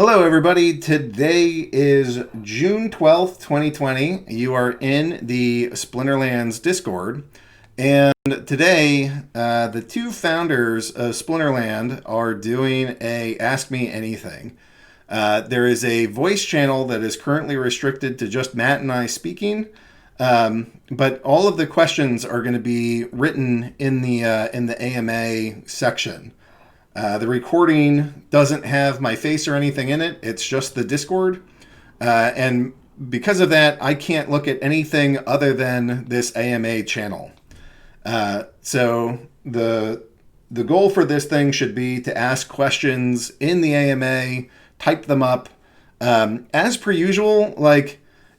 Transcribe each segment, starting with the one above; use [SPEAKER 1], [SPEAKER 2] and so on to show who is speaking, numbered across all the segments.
[SPEAKER 1] Hello, everybody. Today is June 12th, 2020. You are in the Splinterlands Discord. And today, the two founders of Splinterland are doing a Ask Me Anything. There is a voice channel that is currently restricted to just Matt and I speaking. But all of the questions are going to be written in the AMA section. The recording doesn't have my face or anything in it. It's just the Discord. And because of that, I can't look at anything other than this AMA channel. So the goal for this thing should be to ask questions in the AMA, type them up. As per usual,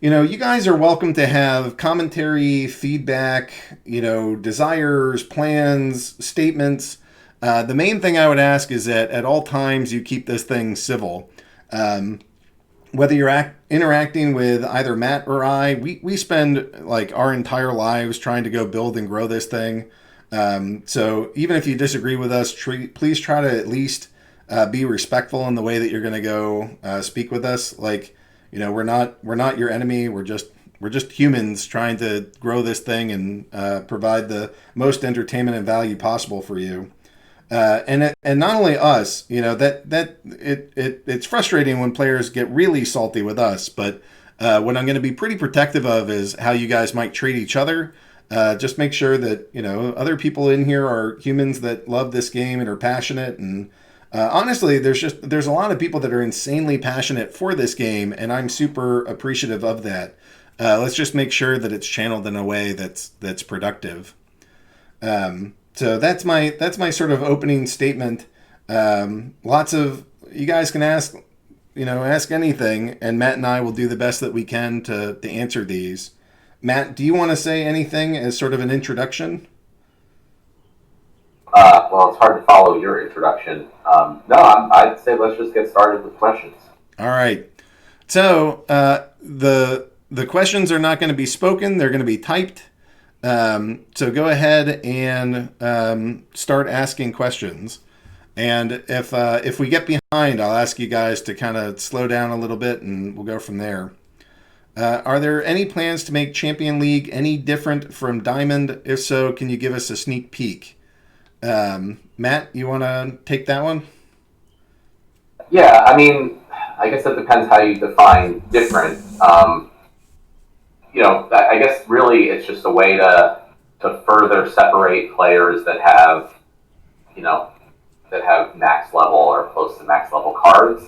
[SPEAKER 1] you guys are welcome to have commentary, feedback, desires, plans, statements. The main thing I would ask is that at all times you keep this thing civil. Whether you're interacting with either Matt or I, we spend our entire lives trying to go build and grow this thing. So even if you disagree with us, please try to at least be respectful in the way that you're going to go speak with us. We're not your enemy. We're just humans trying to grow this thing and provide the most entertainment and value possible for you. And not only us, it's frustrating when players get really salty with us, but what I'm going to be pretty protective of is how you guys might treat each other. Just make sure that, other people in here are humans that love this game and are passionate. And honestly, there's a lot of people that are insanely passionate for this game, and I'm super appreciative of that. Let's just make sure that it's channeled in a way that's productive. So that's my sort of opening statement. Lots of you guys can ask anything, and Matt and I will do the best that we can to answer these. Matt, do you want to say anything as sort of an introduction?
[SPEAKER 2] Well, it's hard to follow your introduction. I'd say let's just get started with questions.
[SPEAKER 1] All right. So the questions are not going to be spoken; they're going to be typed. So go ahead and start asking questions. And if we get behind, I'll ask you guys to kind of slow down a little bit, and we'll go from there. Are there any plans to make Champion League any different from Diamond? If so, can you give us a sneak peek? Matt, you want to take that one?
[SPEAKER 2] Yeah, I guess it depends how you define different. I guess really it's just a way to further separate players that have max level or close to max level cards.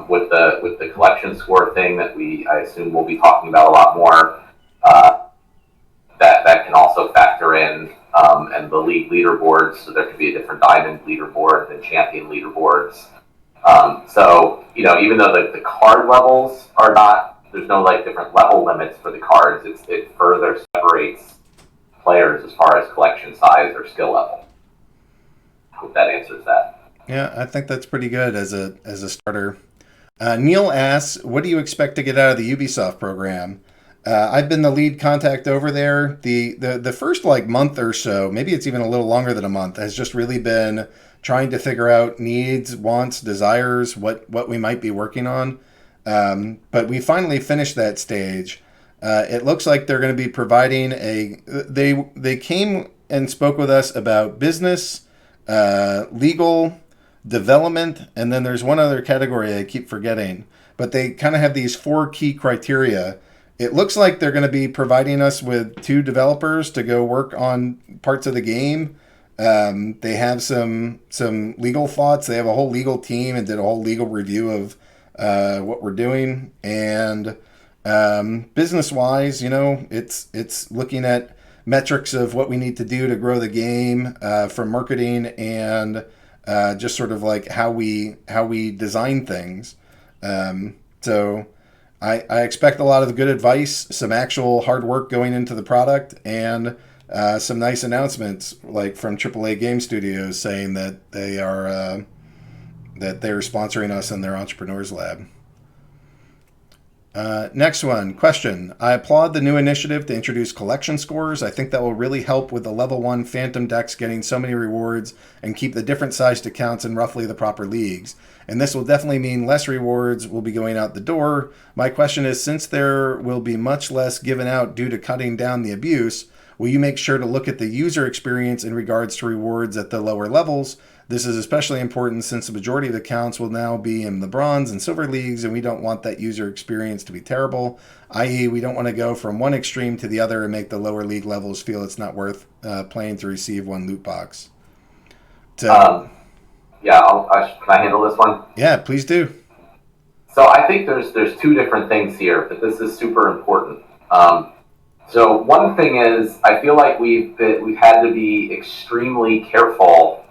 [SPEAKER 2] With the collection score thing that I assume we'll be talking about a lot more. That can also factor in, and the league leaderboards. So there could be a different diamond leaderboard than champion leaderboards. Even though the card levels are not. There's no different level limits for the cards. It further separates players as far as collection size or skill level. Hope that answers that.
[SPEAKER 1] Yeah, I think that's pretty good as a starter. Neil asks, what do you expect to get out of the Ubisoft program? I've been the lead contact over there. The first month or so, maybe it's even a little longer than a month, has just really been trying to figure out needs, wants, desires, what we might be working on. But we finally finished that stage. It looks like they're going to be providing they came and spoke with us about business, legal, development, and then there's one other category I keep forgetting. But they kind of have these 4 key criteria. It looks like they're going to be providing us with 2 developers to go work on parts of the game. They have some legal thoughts. They have a whole legal team and did a whole legal review of what we're doing. And business-wise, it's looking at metrics of what we need to do to grow the game for marketing and just sort of how we design things. So I expect a lot of good advice, some actual hard work going into the product, and some nice announcements from AAA Game Studios saying that they're sponsoring us in their Entrepreneurs Lab. Next one, question. I applaud the new initiative to introduce collection scores. I think that will really help with the level 1 Phantom decks getting so many rewards and keep the different sized accounts in roughly the proper leagues. And this will definitely mean less rewards will be going out the door. My question is, since there will be much less given out due to cutting down the abuse, will you make sure to look at the user experience in regards to rewards at the lower levels? This is especially important since the majority of accounts will now be in the bronze and silver leagues, and we don't want that user experience to be terrible, i.e. we don't want to go from one extreme to the other and make the lower league levels feel it's not worth playing to receive one loot box. So,
[SPEAKER 2] can I handle this one?
[SPEAKER 1] Yeah, please do.
[SPEAKER 2] So I think there's two different things here, but this is super important. So one thing is, I feel like we've had to be extremely careful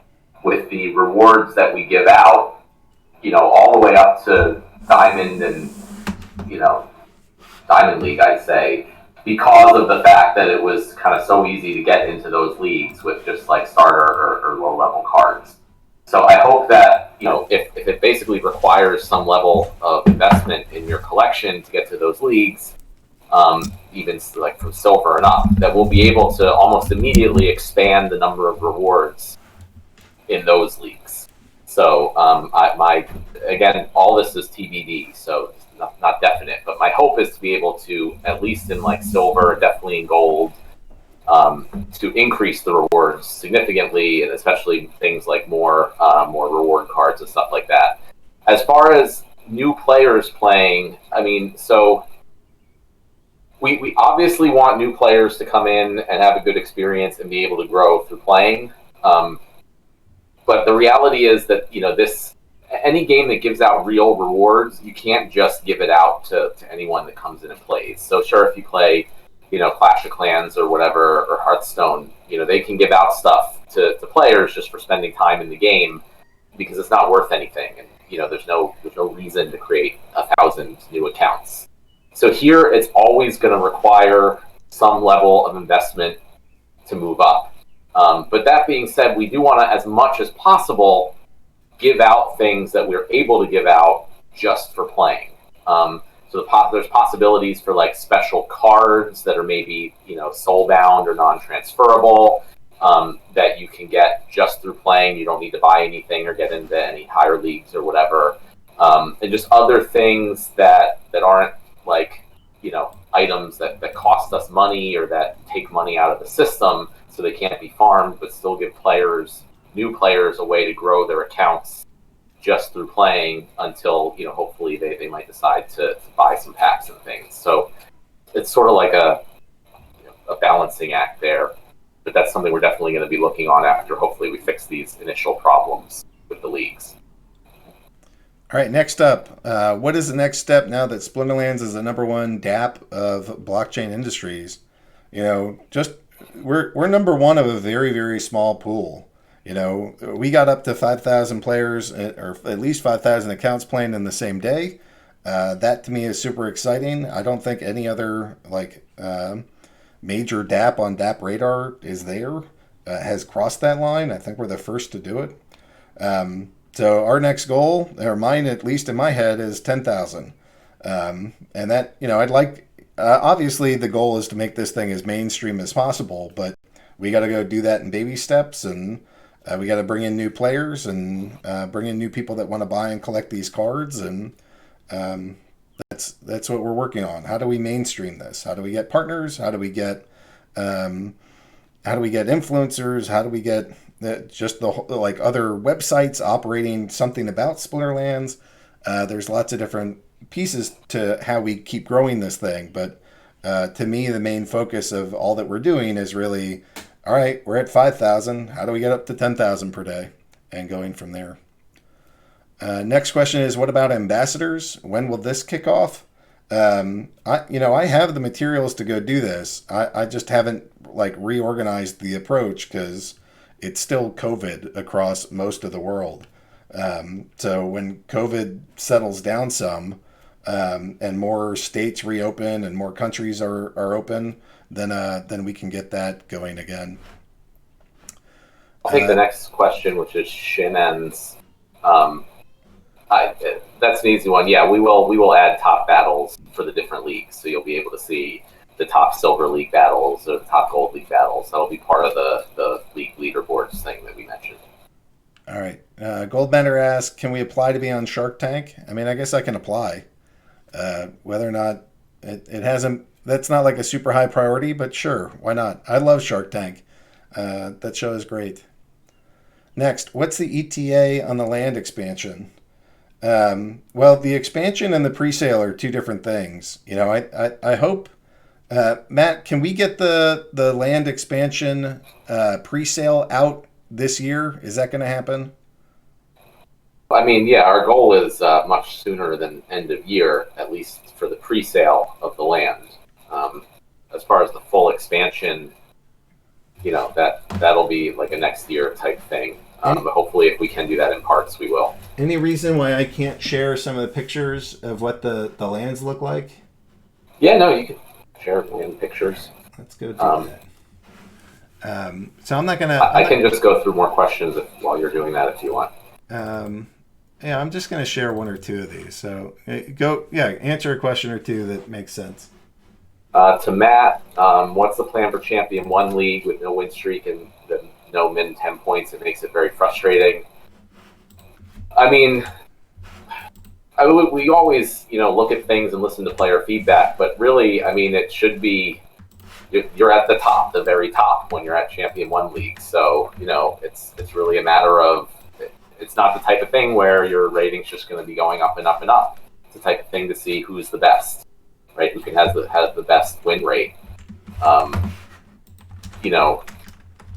[SPEAKER 2] with the rewards that we give out, all the way up to Diamond and, Diamond League, I'd say, because of the fact that it was kind of so easy to get into those leagues with just like starter or low level cards. So I hope that, if it basically requires some level of investment in your collection to get to those leagues, even like from silver and up, that we'll be able to almost immediately expand the number of rewards in those leagues. So again, all this is TBD, so it's not definite, but my hope is to be able to, at least in like silver, definitely in gold, to increase the rewards significantly, and especially things like more reward cards and stuff like that. As far as new players playing, so we obviously want new players to come in and have a good experience and be able to grow through playing. But the reality is that, any game that gives out real rewards, you can't just give it out to anyone that comes in and plays. So sure, if you play, Clash of Clans or whatever, or Hearthstone, they can give out stuff to players just for spending time in the game, because it's not worth anything. And, there's no reason to create 1,000 new accounts. So here, it's always going to require some level of investment to move up. But that being said, we do want to, as much as possible, give out things that we're able to give out just for playing. So there's possibilities for like special cards that are maybe, soul-bound or non-transferable, that you can get just through playing. You don't need to buy anything or get into any higher leagues or whatever. And just other things that aren't like, items that cost us money or that take money out of the system, so they can't be farmed, but still give new players a way to grow their accounts just through playing until, hopefully they might decide to buy some packs and things. So it's sort of like a balancing act there, but that's something we're definitely going to be looking on after hopefully we fix these initial problems with the leagues.
[SPEAKER 1] All right, next up, what is the next step now that Splinterlands is the #1 DApp of blockchain industries? We're number one of a very, very small pool. We got up to 5,000 players, or at least 5,000 accounts playing in the same day. That to me is super exciting. I don't think any other major DApp on DApp radar has crossed that line. I think we're the first to do it. So our next goal, or mine at least in my head, is 10,000. And that, I'd like, obviously the goal is to make this thing as mainstream as possible, but we got to go do that in baby steps, and we got to bring in new players and bring in new people that want to buy and collect these cards. And that's what we're working on. How do we mainstream this? How do we get partners? How do we get influencers? How do we get just the other websites operating something about Splinterlands? There's lots of different pieces to how we keep growing this thing, but to me, the main focus of all that we're doing is really, all right, we're at 5,000. How do we get up to 10,000 per day, and going from there? Next question is, what about ambassadors? When will this kick off? I have the materials to go do this. I just haven't reorganized the approach because it's still COVID across most of the world. So when COVID settles down some, and more states reopen and more countries are open, then we can get that going again.
[SPEAKER 2] I think the next question, which is Shenan's, that's an easy one. Yeah, we will add top battles for for the different leagues. So you'll be able to see the top Silver League battles or the top Gold League battles. That'll be part of the league leaderboards thing that we mentioned.
[SPEAKER 1] All right. Goldbender asks, can we apply to be on Shark Tank? I mean, I guess I can apply. Whether or not it hasn't, that's not like a super high priority, but sure, why not? I love Shark Tank. That show is great. Next, what's the ETA on the land expansion? Well, the expansion and the pre-sale are two different things. You know, I hope, Matt, can we get the land expansion pre-sale out this year? Is that going to happen?
[SPEAKER 2] I mean, yeah, our goal is much sooner than end of year, at least for the pre-sale of the land. As far as the full expansion, you know, that'll be like a next year type thing. But hopefully, if we can do that in parts, we will.
[SPEAKER 1] Any reason why I can't share some of the pictures of what the lands look like?
[SPEAKER 2] Yeah, no, you can share land pictures.
[SPEAKER 1] Let's go do that. So I'm not gonna.
[SPEAKER 2] I can just go through more questions while you're doing that if you want.
[SPEAKER 1] Yeah, I'm just gonna share one or two of these. So answer a question or two that makes sense.
[SPEAKER 2] To Matt, what's the plan for Champion 1 League with no win streak and no min 10 points? It makes it very frustrating. I mean, we always, look at things and listen to player feedback, but really, I mean, it should be, you're at the top, the very top when you're at Champion 1 League. So, it's really a matter of, it's not the type of thing where your rating's just going to be going up and up and up. It's the type of thing to see who's the best, right? Who can have the best win rate.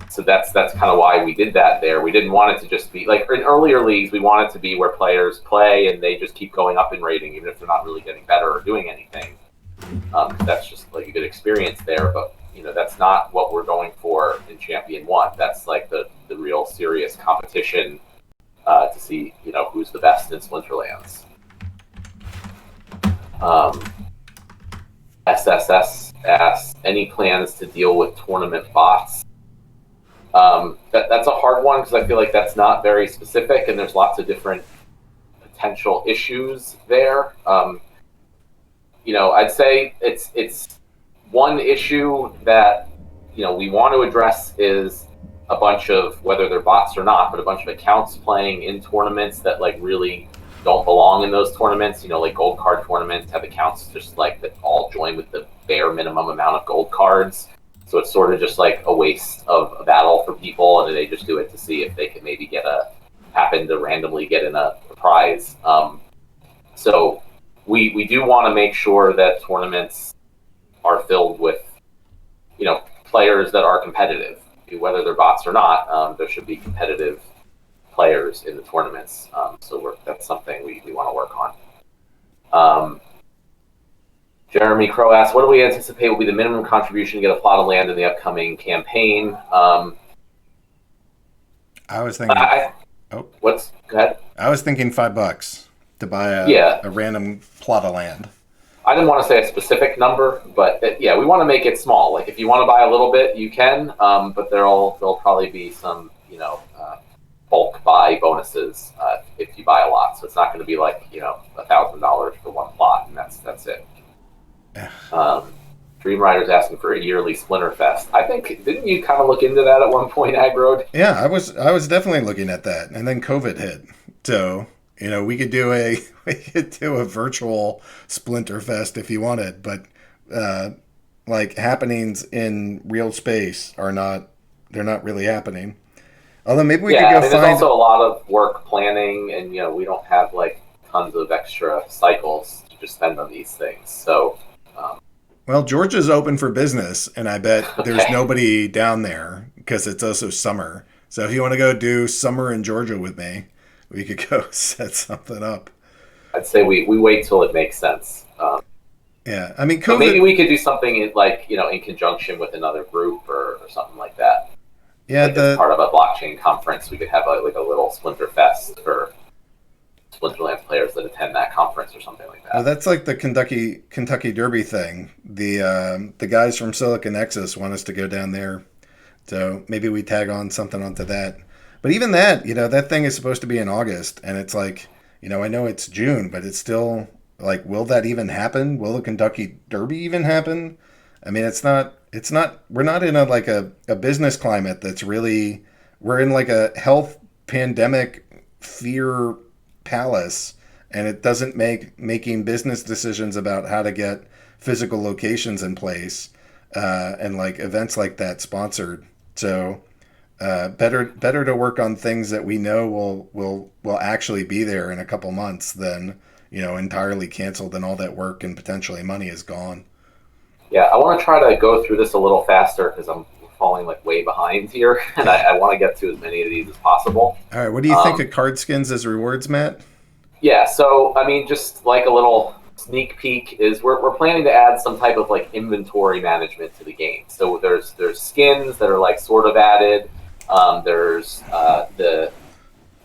[SPEAKER 2] So that's kind of why we did that there. We didn't want it to just be like in earlier leagues. We want it to be where players play and they just keep going up in rating, even if they're not really getting better or doing anything. That's just like a good experience there. But that's not what we're going for in Champion 1. That's like the real serious competition to see who's the best in Splinterlands. SSS asks, any plans to deal with tournament bots? That's a hard one because I feel like that's not very specific and there's lots of different potential issues there. I'd say it's one issue that we want to address is a bunch of, whether they're bots or not, but a bunch of accounts playing in tournaments that like really don't belong in those tournaments. Like gold card tournaments have accounts just like that all join with the bare minimum amount of gold cards. So it's sort of just like a waste of a battle for people, and they just do it to see if they can maybe happen to randomly get in a prize. So we do want to make sure that tournaments are filled with, players that are competitive, whether they're bots or not. There should be competitive players in the tournaments. So that's something we want to work on. Jeremy Crow asks, what do we anticipate will be the minimum contribution to get a plot of land in the upcoming campaign?
[SPEAKER 1] I was thinking.
[SPEAKER 2] Go ahead.
[SPEAKER 1] I was thinking $5 to buy a random plot of land.
[SPEAKER 2] I didn't want to say a specific number, but we want to make it small. Like if you want to buy a little bit, you can, but there'll probably be some, bulk buy bonuses if you buy a lot. So it's not going to be like $1,000 for one plot, and that's it. Dream Rider's asking for a yearly Splinterfest. I think, didn't you kind of look into that at one point, Aggroed?
[SPEAKER 1] Yeah, I was definitely looking at that, and then COVID hit. So we could do a virtual Splinterfest if you wanted, but like happenings in real space they're not really happening. Although maybe we could go find. There's
[SPEAKER 2] also a lot of work planning, and we don't have like tons of extra cycles to just spend on these things. So.
[SPEAKER 1] Well, Georgia's open for business, and I bet there's nobody down there because it's also summer. So if you want to go do summer in Georgia with me, we could go set something up.
[SPEAKER 2] I'd say we wait till it makes sense.
[SPEAKER 1] Yeah, I mean, COVID...
[SPEAKER 2] maybe we could do something in conjunction with another group or something like that.
[SPEAKER 1] Yeah,
[SPEAKER 2] as part of a blockchain conference, we could have a little Splinterfest for Splinterlands players that attend that conference or something like that.
[SPEAKER 1] Well, that's like the Kentucky Derby thing. The guys from Silicon Nexus want us to go down there, so maybe we tag on something onto that. But even that, that thing is supposed to be in August, and it's like, I know it's June, but it's still Like, will that even happen? Will the Kentucky Derby even happen? I mean, we're not in a business climate that's really, we're in like a health pandemic fear palace, and it doesn't make making business decisions about how to get physical locations in place, and like events like that sponsored. So, better to work on things that we know will actually be there in a couple months than, entirely canceled and all that work and potentially money is gone.
[SPEAKER 2] Yeah, I want to try to go through this a little faster because I'm falling like way behind here, and I want to get to as many of these as possible.
[SPEAKER 1] All right, what do you think of card skins as rewards, Matt?
[SPEAKER 2] Yeah, so I mean, just like a little sneak peek is we're planning to add some type of like inventory management to the game. So there's skins that are like sort of added. There's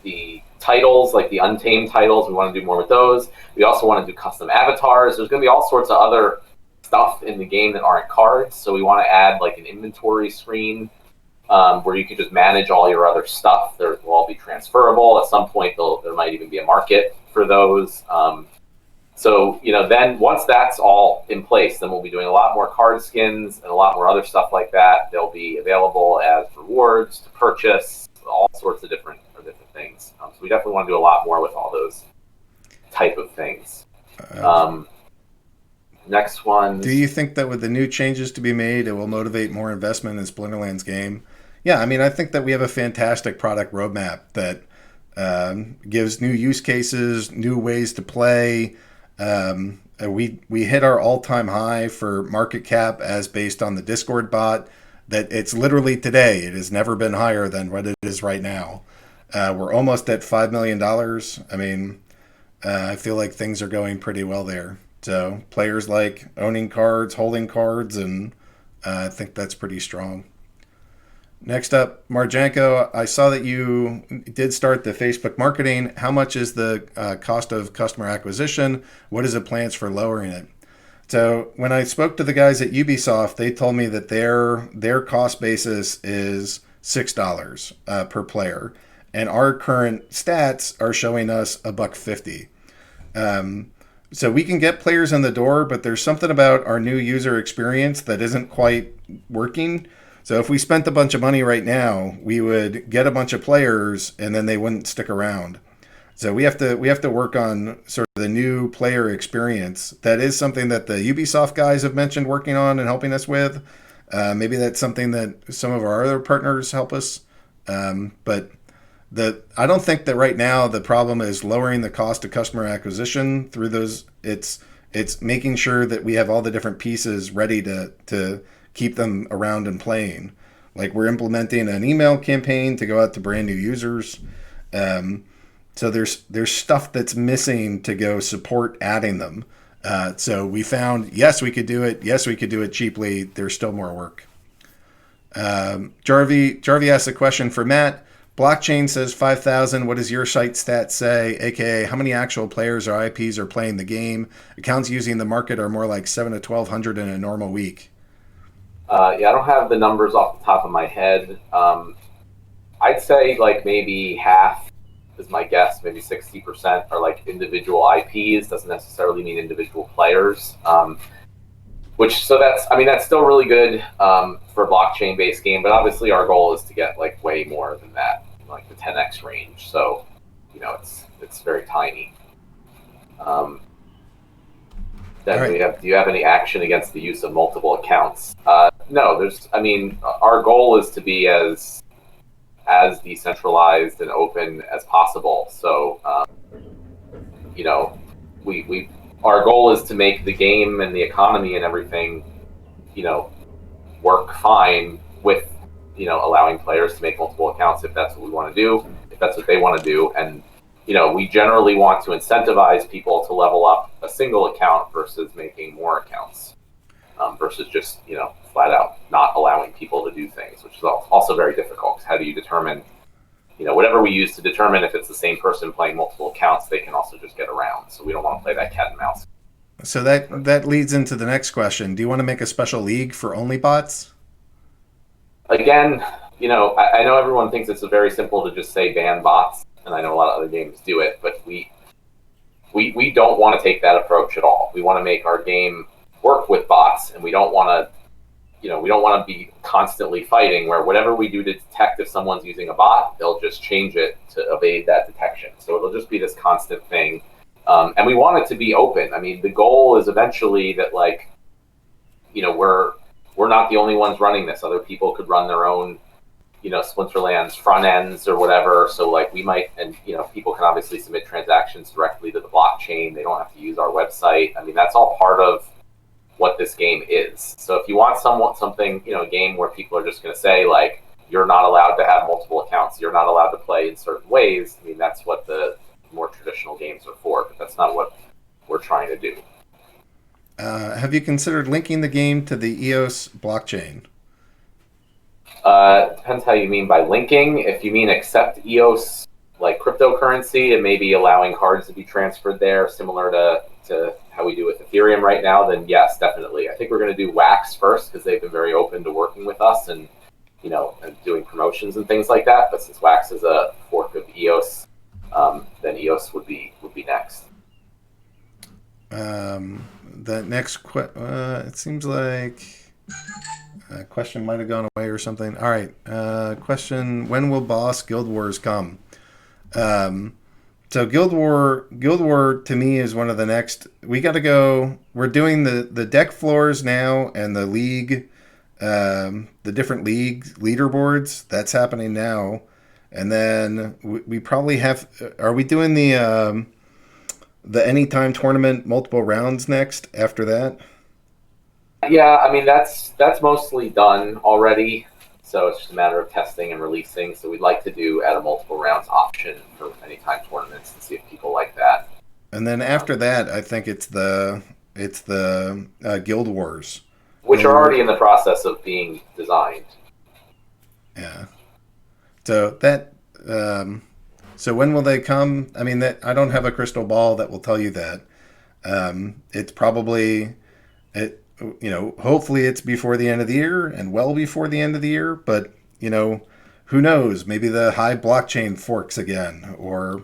[SPEAKER 2] the titles, like the Untamed titles. We want to do more with those. We also want to do custom avatars. There's going to be all sorts of other stuff in the game that aren't cards. So we want to add like an inventory screen where you can just manage all your other stuff. There will all be transferable. At some point, there might even be a market for those. So, then once that's all in place, then we'll be doing a lot more card skins and a lot more other stuff like that. They'll be available as rewards to purchase, all sorts of different things. So we definitely want to do a lot more with all those type of things. Next one.
[SPEAKER 1] Do you think that with the new changes to be made, it will motivate more investment in Splinterlands game? Yeah, I mean, I think that we have a fantastic product roadmap that gives new use cases, new ways to play. We hit our all-time high for market cap as based on the Discord bot. That it's literally today. It has never been higher than what it is right now. We're almost at $5 million. I mean, I feel like things are going pretty well there. So players like owning cards, holding cards, and I think that's pretty strong. Next up, Marjanko, I saw that you did start the Facebook marketing. How much is the cost of customer acquisition? What is the plans for lowering it? So when I spoke to the guys at Ubisoft, they told me that their cost basis is $6 per player, and our current stats are showing us $1.50. So we can get players in the door, but there's something about our new user experience that isn't quite working. So if we spent a bunch of money right now, we would get a bunch of players and then they wouldn't stick around. So we have to work on sort of the new player experience. That is something that the Ubisoft guys have mentioned working on and helping us with. Maybe that's something that some of our other partners help us. But I don't think that right now the problem is lowering the cost of customer acquisition through those. It's making sure that we have all the different pieces ready to keep them around and playing. Like we're implementing an email campaign to go out to brand new users. So there's stuff that's missing to go support adding them. So we found, yes, we could do it. Yes, we could do it cheaply. There's still more work. Jarvie asked a question for Matt. Blockchain says 5,000. What does your site stats say? AKA, how many actual players or IPs are playing the game? Accounts using the market are more like 700 to 1,200 in a normal week.
[SPEAKER 2] I don't have the numbers off the top of my head. I'd say like maybe half is my guess. Maybe 60% are like individual IPs. Doesn't necessarily mean individual players. That's still really good for a blockchain-based game. But obviously, our goal is to get like way more than that, like the 10x range. So, it's very tiny. Right. Do you have any action against the use of multiple accounts? No. Our goal is to be as decentralized and open as possible. So, our goal is to make the game and the economy and everything, work fine with, allowing players to make multiple accounts if that's what we want to do, if that's what they want to do. And, we generally want to incentivize people to level up a single account versus making more accounts, versus just, flat out not allowing people to do things, which is also very difficult. How do you determine, whatever we use to determine if it's the same person playing multiple accounts, they can also just get around. So we don't want to play that cat and mouse.
[SPEAKER 1] So that leads into the next question. Do you want to make a special league for only bots?
[SPEAKER 2] Again, I know everyone thinks it's very simple to just say ban bots, and I know a lot of other games do it, but we don't want to take that approach at all. We want to make our game work with bots, and we don't want to, we don't want to be constantly fighting where whatever we do to detect if someone's using a bot, they'll just change it to evade that detection. So it'll just be this constant thing. And we want it to be open. I mean, the goal is eventually that, like, we're not the only ones running this. Other people could run their own, Splinterlands front ends or whatever. So, like, we might, and, people can obviously submit transactions directly to the blockchain. They don't have to use our website. I mean, that's all part of what this game is. So if you want something, a game where people are just going to say, like, you're not allowed to have multiple accounts, you're not allowed to play in certain ways, I mean, that's what the more traditional games are for, but that's not what we're trying to do.
[SPEAKER 1] Have you considered linking the game to the EOS blockchain?
[SPEAKER 2] Depends how you mean by linking. If you mean accept EOS like cryptocurrency and maybe allowing cards to be transferred there, similar to how we do with Ethereum right now, then yes, definitely. I think we're going to do Wax first because they've been very open to working with us and and doing promotions and things like that. But since Wax is a fork of EOS, then EOS would be next.
[SPEAKER 1] The next it seems like a question might have gone away or something. All right. Question: when will Boss Guild Wars come? So Guild War to me is one of the next. We got to go. We're doing the deck floors now and the league, the different league leaderboards. That's happening now, and then we probably have. Are we doing the anytime tournament multiple rounds next after that?
[SPEAKER 2] Yeah, I mean that's mostly done already. So it's just a matter of testing and releasing. So we'd like to do add a multiple rounds option for anytime tournaments and see if people like that.
[SPEAKER 1] And then after that, I think it's the Guild Wars,
[SPEAKER 2] which are already in the process of being designed.
[SPEAKER 1] Yeah. So that. So when will they come? I mean, I don't have a crystal ball that will tell you that. It's probably hopefully it's before the end of the year and well before the end of the year, but who knows? Maybe the Hive blockchain forks again, or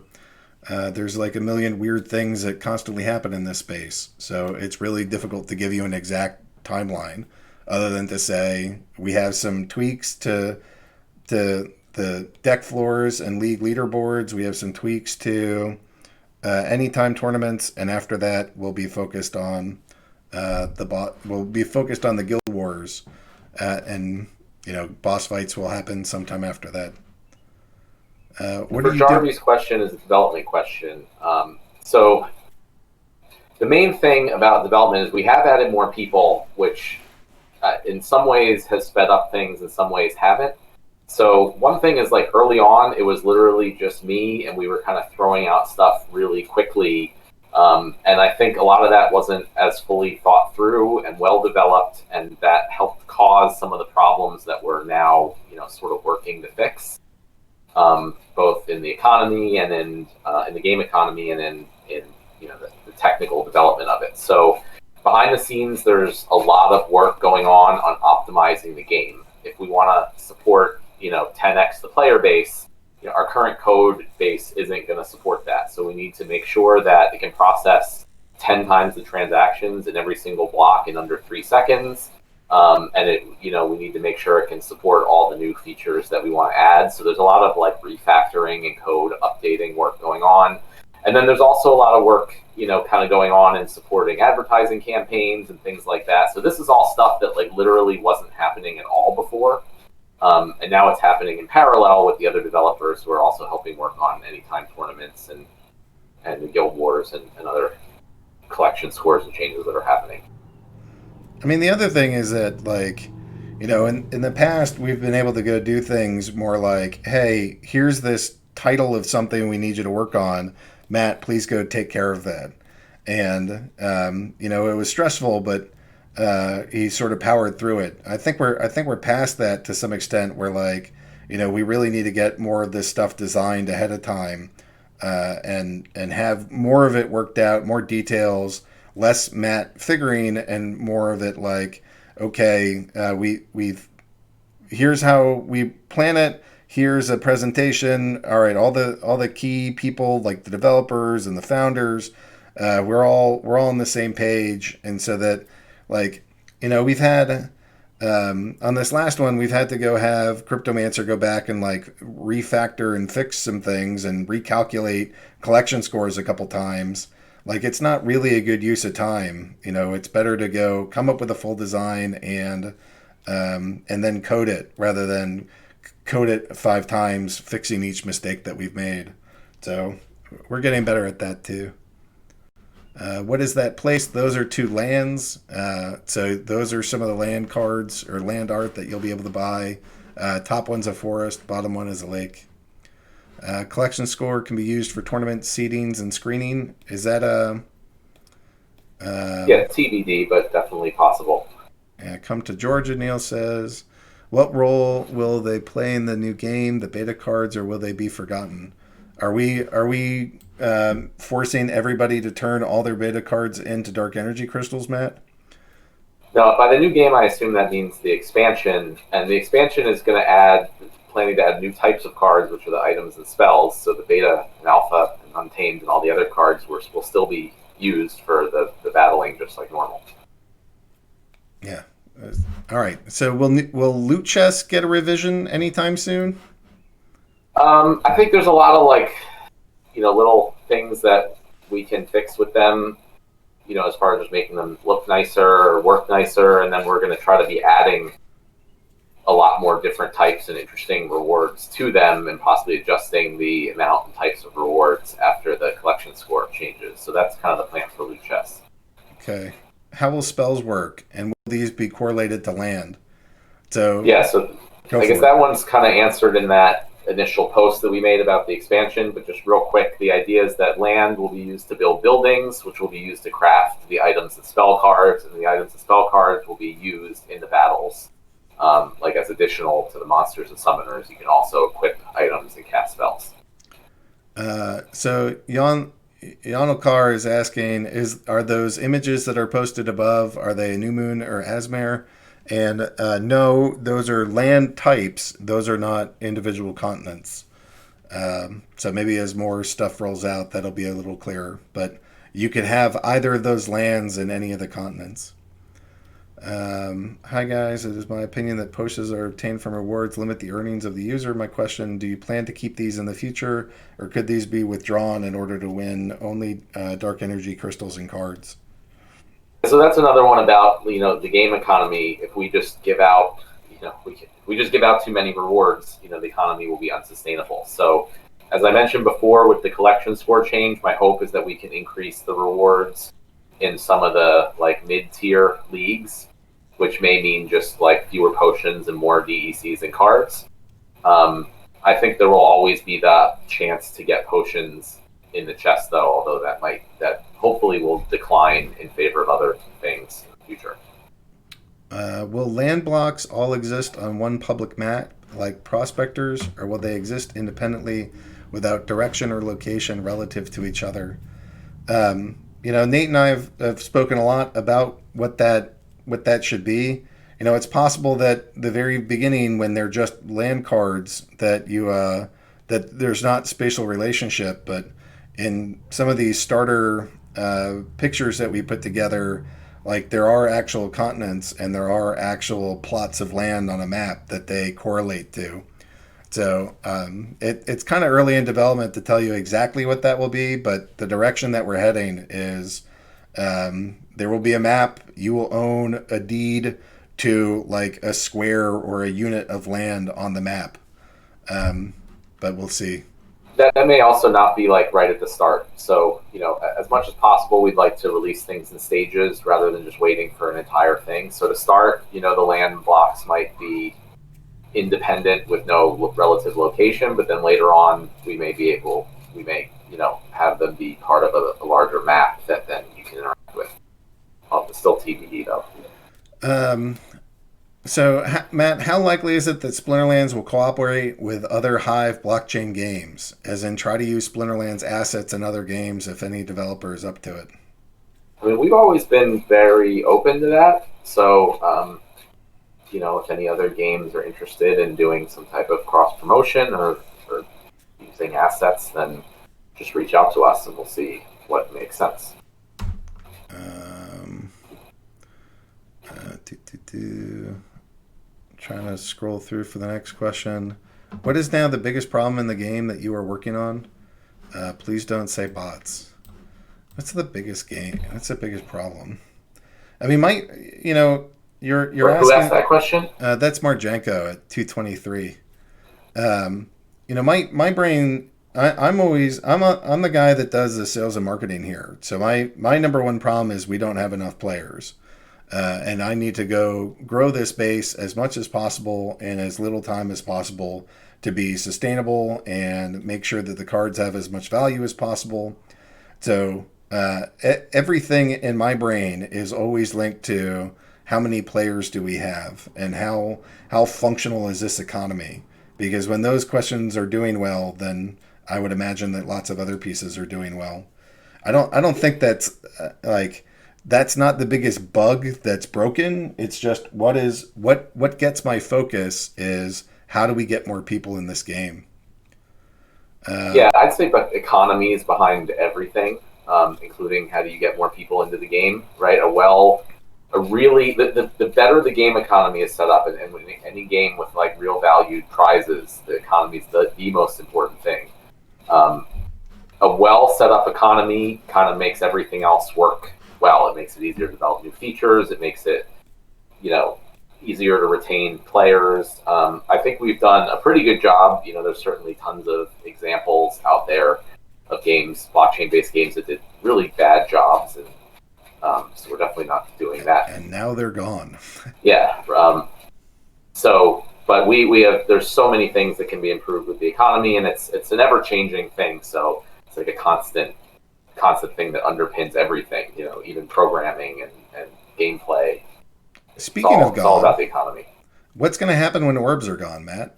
[SPEAKER 1] there's like a million weird things that constantly happen in this space. So it's really difficult to give you an exact timeline other than to say we have some tweaks to the deck floors and league leaderboards. We have some tweaks to anytime tournaments, and after that we'll be focused on we'll be focused on the Guild Wars, and boss fights will happen sometime after that. What
[SPEAKER 2] For Jarvis' question is a development question. So the main thing about development is we have added more people, which in some ways has sped up things, in some ways haven't. So one thing is, like, early on, it was literally just me, and we were kind of throwing out stuff really quickly. And I think a lot of that wasn't as fully thought through and well developed, and that helped cause some of the problems that we're now, sort of working to fix, both in the economy and in the game economy and in the technical development of it. So behind the scenes, there's a lot of work going on optimizing the game. If we want to support 10x the player base, our current code base isn't going to support that. So we need to make sure that it can process 10 times the transactions in every single block in under 3 seconds. And we need to make sure it can support all the new features that we want to add. So there's a lot of like refactoring and code updating work going on. And then there's also a lot of work, kind of going on in supporting advertising campaigns and things like that. So this is all stuff that like literally wasn't happening at all before. And now it's happening in parallel with the other developers who are also helping work on anytime tournaments and the Guild Wars and other collection scores and changes that are happening.
[SPEAKER 1] I mean, the other thing is that, like, in the past, we've been able to go do things more like, hey, here's this title of something we need you to work on. Matt, please go take care of that. And, it was stressful, but he sort of powered through it. I think we're past that to some extent, where, like, we really need to get more of this stuff designed ahead of time, and have more of it worked out, more details, less Matt figuring, and more of it like, okay, we've here's how we plan it. Here's a presentation. All right, all the key people, like the developers and the founders, we're all on the same page, and so that, like, we've had on this last one, we've had to go have Cryptomancer go back and like refactor and fix some things and recalculate collection scores a couple times. Like, it's not really a good use of time. It's better to go come up with a full design and then code it rather than code it 5 times, fixing each mistake that we've made. So we're getting better at that too. What is that place? Those are 2 lands. So those are some of the land cards or land art that you'll be able to buy. Top one's a forest, bottom one is a lake. Collection score can be used for tournament seedings and screening. Is that a...
[SPEAKER 2] Yeah, TBD, but definitely possible.
[SPEAKER 1] Come to Georgia, Neil says. What role will they play in the new game, the beta cards, or will they be forgotten? Are we forcing everybody to turn all their beta cards into dark energy crystals, Matt?
[SPEAKER 2] No, by the new game, I assume that means the expansion, and the expansion is going to planning to add new types of cards, which are the items and spells. So the beta and alpha and untamed and all the other cards will still be used for the battling, just like normal.
[SPEAKER 1] Yeah. All right. So will loot chests get a revision anytime soon?
[SPEAKER 2] I think there's a lot of little things that we can fix with them, as far as just making them look nicer or work nicer, and then we're going to try to be adding a lot more different types and interesting rewards to them, and possibly adjusting the amount and types of rewards after the collection score changes. So that's kind of the plan for loot chests.
[SPEAKER 1] Okay. How will spells work, and will these be correlated to land? So
[SPEAKER 2] I guess that one's kind of answered in that initial post that we made about the expansion, but just real quick, the idea is that land will be used to build buildings, which will be used to craft the items and spell cards, and the items and spell cards will be used in the battles, as additional to the monsters and summoners. You can also equip items and cast spells.
[SPEAKER 1] So Yanokar is asking, are those images that are posted above, are they New Moon or Asmare? And no, those are land types. Those are not individual continents. So maybe as more stuff rolls out, that'll be a little clearer. But you could have either of those lands in any of the continents. Hi guys, it is my opinion that potions are obtained from rewards limit the earnings of the user. My question, do you plan to keep these in the future, or could these be withdrawn in order to win only dark energy crystals and cards?
[SPEAKER 2] So that's another one about the game economy. If we just give out if we just give out too many rewards, the economy will be unsustainable. So as I mentioned before, with the collection score change, my hope is that we can increase the rewards in some of the mid-tier leagues, which may mean just fewer potions and more DECs and cards. I think there will always be the chance to get potions in the chest, though, although that hopefully will decline in favor of other things in the future.
[SPEAKER 1] Will land blocks all exist on one public map like prospectors, or will they exist independently without direction or location relative to each other? Nate and I have spoken a lot about what that should be. It's possible that the very beginning, when they're just land cards, that that there's not spatial relationship, but in some of these starter pictures that we put together, there are actual continents and there are actual plots of land on a map that they correlate to. So it's kind of early in development to tell you exactly what that will be, but the direction that we're heading is there will be a map. You will own a deed to a square or a unit of land on the map. But we'll see.
[SPEAKER 2] That may also not be right at the start. So, as much as possible, we'd like to release things in stages rather than just waiting for an entire thing. So to start, the land blocks might be independent with no relative location, but then later on we may have them be part of a larger map that then you can interact with. It's still TBD though.
[SPEAKER 1] So Matt, how likely is it that Splinterlands will cooperate with other Hive blockchain games, as in try to use Splinterlands assets in other games if any developer is up to it?
[SPEAKER 2] I mean, we've always been very open to that. So if any other games are interested in doing some type of cross promotion or using assets, then just reach out to us and we'll see what makes sense.
[SPEAKER 1] Trying to scroll through for the next question. What is now the biggest problem in the game that you are working on? Please don't say bots. What's the biggest game? What's the biggest problem? I mean, you're
[SPEAKER 2] Who
[SPEAKER 1] asking.
[SPEAKER 2] asked that question?
[SPEAKER 1] That's Marjanko at 223. My brain. I'm the guy that does the sales and marketing here. So my number one problem is we don't have enough players, and I need to go grow this base as much as possible in as little time as possible to be sustainable and make sure that the cards have as much value as possible. So everything in my brain is always linked to how many players do we have and how functional is this economy? Because when those questions are doing well, then I would imagine that lots of other pieces are doing well. I don't think that's that's not the biggest bug that's broken. It's just what gets my focus is how do we get more people in this game?
[SPEAKER 2] Yeah, I'd say but economy is behind everything, including how do you get more people into the game, right? The better the game economy is set up, and any game with like real valued prizes, the economy is the most important thing. A well set up economy kind of makes everything else work well. It makes it easier to develop new features. It makes it, easier to retain players. I think we've done a pretty good job. There's certainly tons of examples out there of games, blockchain-based games that did really bad jobs, and so we're definitely not doing that.
[SPEAKER 1] And now they're gone.
[SPEAKER 2] Yeah. But we have. There's so many things that can be improved with the economy, and it's an ever-changing thing. So it's like a constant thing that underpins everything. Even programming and gameplay.
[SPEAKER 1] Speaking of gone,
[SPEAKER 2] it's all about the economy.
[SPEAKER 1] What's going to happen when orbs are gone, Matt?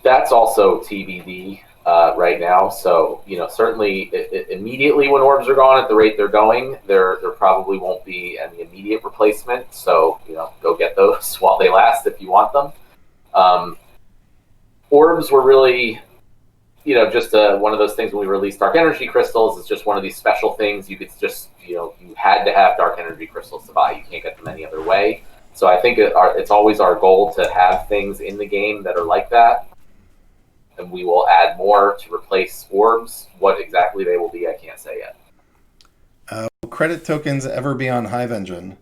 [SPEAKER 2] That's also TBD right now. So certainly immediately when orbs are gone at the rate they're going, there probably won't be any immediate replacement. So go get those while they last if you want them. Orbs were really just one of those things when we released dark energy crystals. It's just one of these special things. You could just you had to have dark energy crystals to buy. You can't get them any other way. So I think it's always our goal to have things in the game that are like that. And we will add more to replace orbs. What exactly they will be, I can't say yet.
[SPEAKER 1] Will credit tokens ever be on Hive Engine?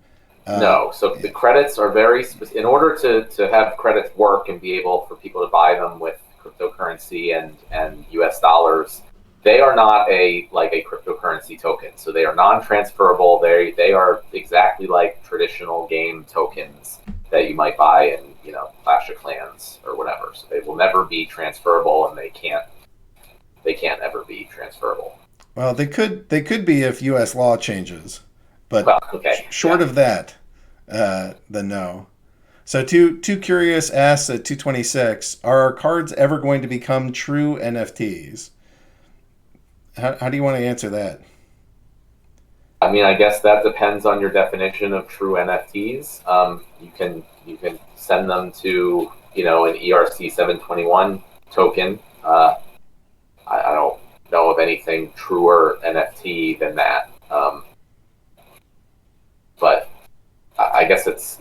[SPEAKER 2] No. So the credits are very specific. In order to have credits work and be able for people to buy them with cryptocurrency and US dollars, they are not a cryptocurrency token. So they are non-transferable. They are exactly like traditional game tokens that you might buy in Clash of Clans or whatever. So they will never be transferable, and they can't ever be transferable.
[SPEAKER 1] Well, they could be if U.S. law changes, but short of that, then no. So Too Curious asks at 226, are our cards ever going to become true NFTs? How do you want to answer that?
[SPEAKER 2] I mean, I guess that depends on your definition of true NFTs. You can send them to an ERC 721 token. I don't know of anything truer NFT than that. But I guess it's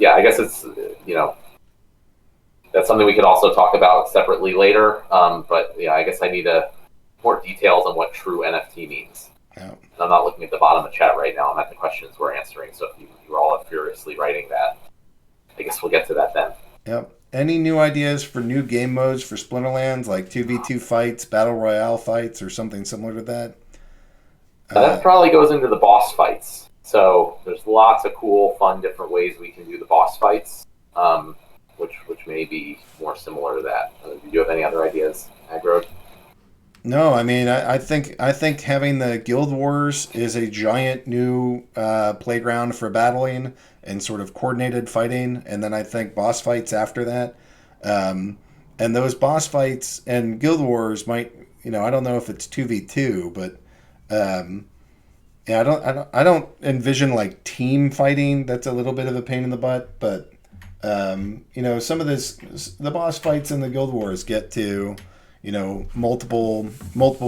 [SPEAKER 2] that's something we could also talk about separately later. But I guess I need more details on what true NFT means. Yeah. I'm not looking at the bottom of the chat right now. I'm at the questions we're answering. So if you are all furiously writing that, I guess we'll get to that then.
[SPEAKER 1] Yep. Any new ideas for new game modes for Splinterlands, like 2v2 fights, battle royale fights, or something similar to that?
[SPEAKER 2] That probably goes into the boss fights. So there's lots of cool, fun, different ways we can do the boss fights, which may be more similar to that. Do you have any other ideas, Aggroed?
[SPEAKER 1] No, I mean, I think having the Guild Wars is a giant new playground for battling and sort of coordinated fighting, and then I think boss fights after that. And those boss fights and Guild Wars might, I don't know if it's 2v2, but I don't envision like team fighting. That's a little bit of a pain in the butt, but some of the boss fights in the Guild Wars get to multiple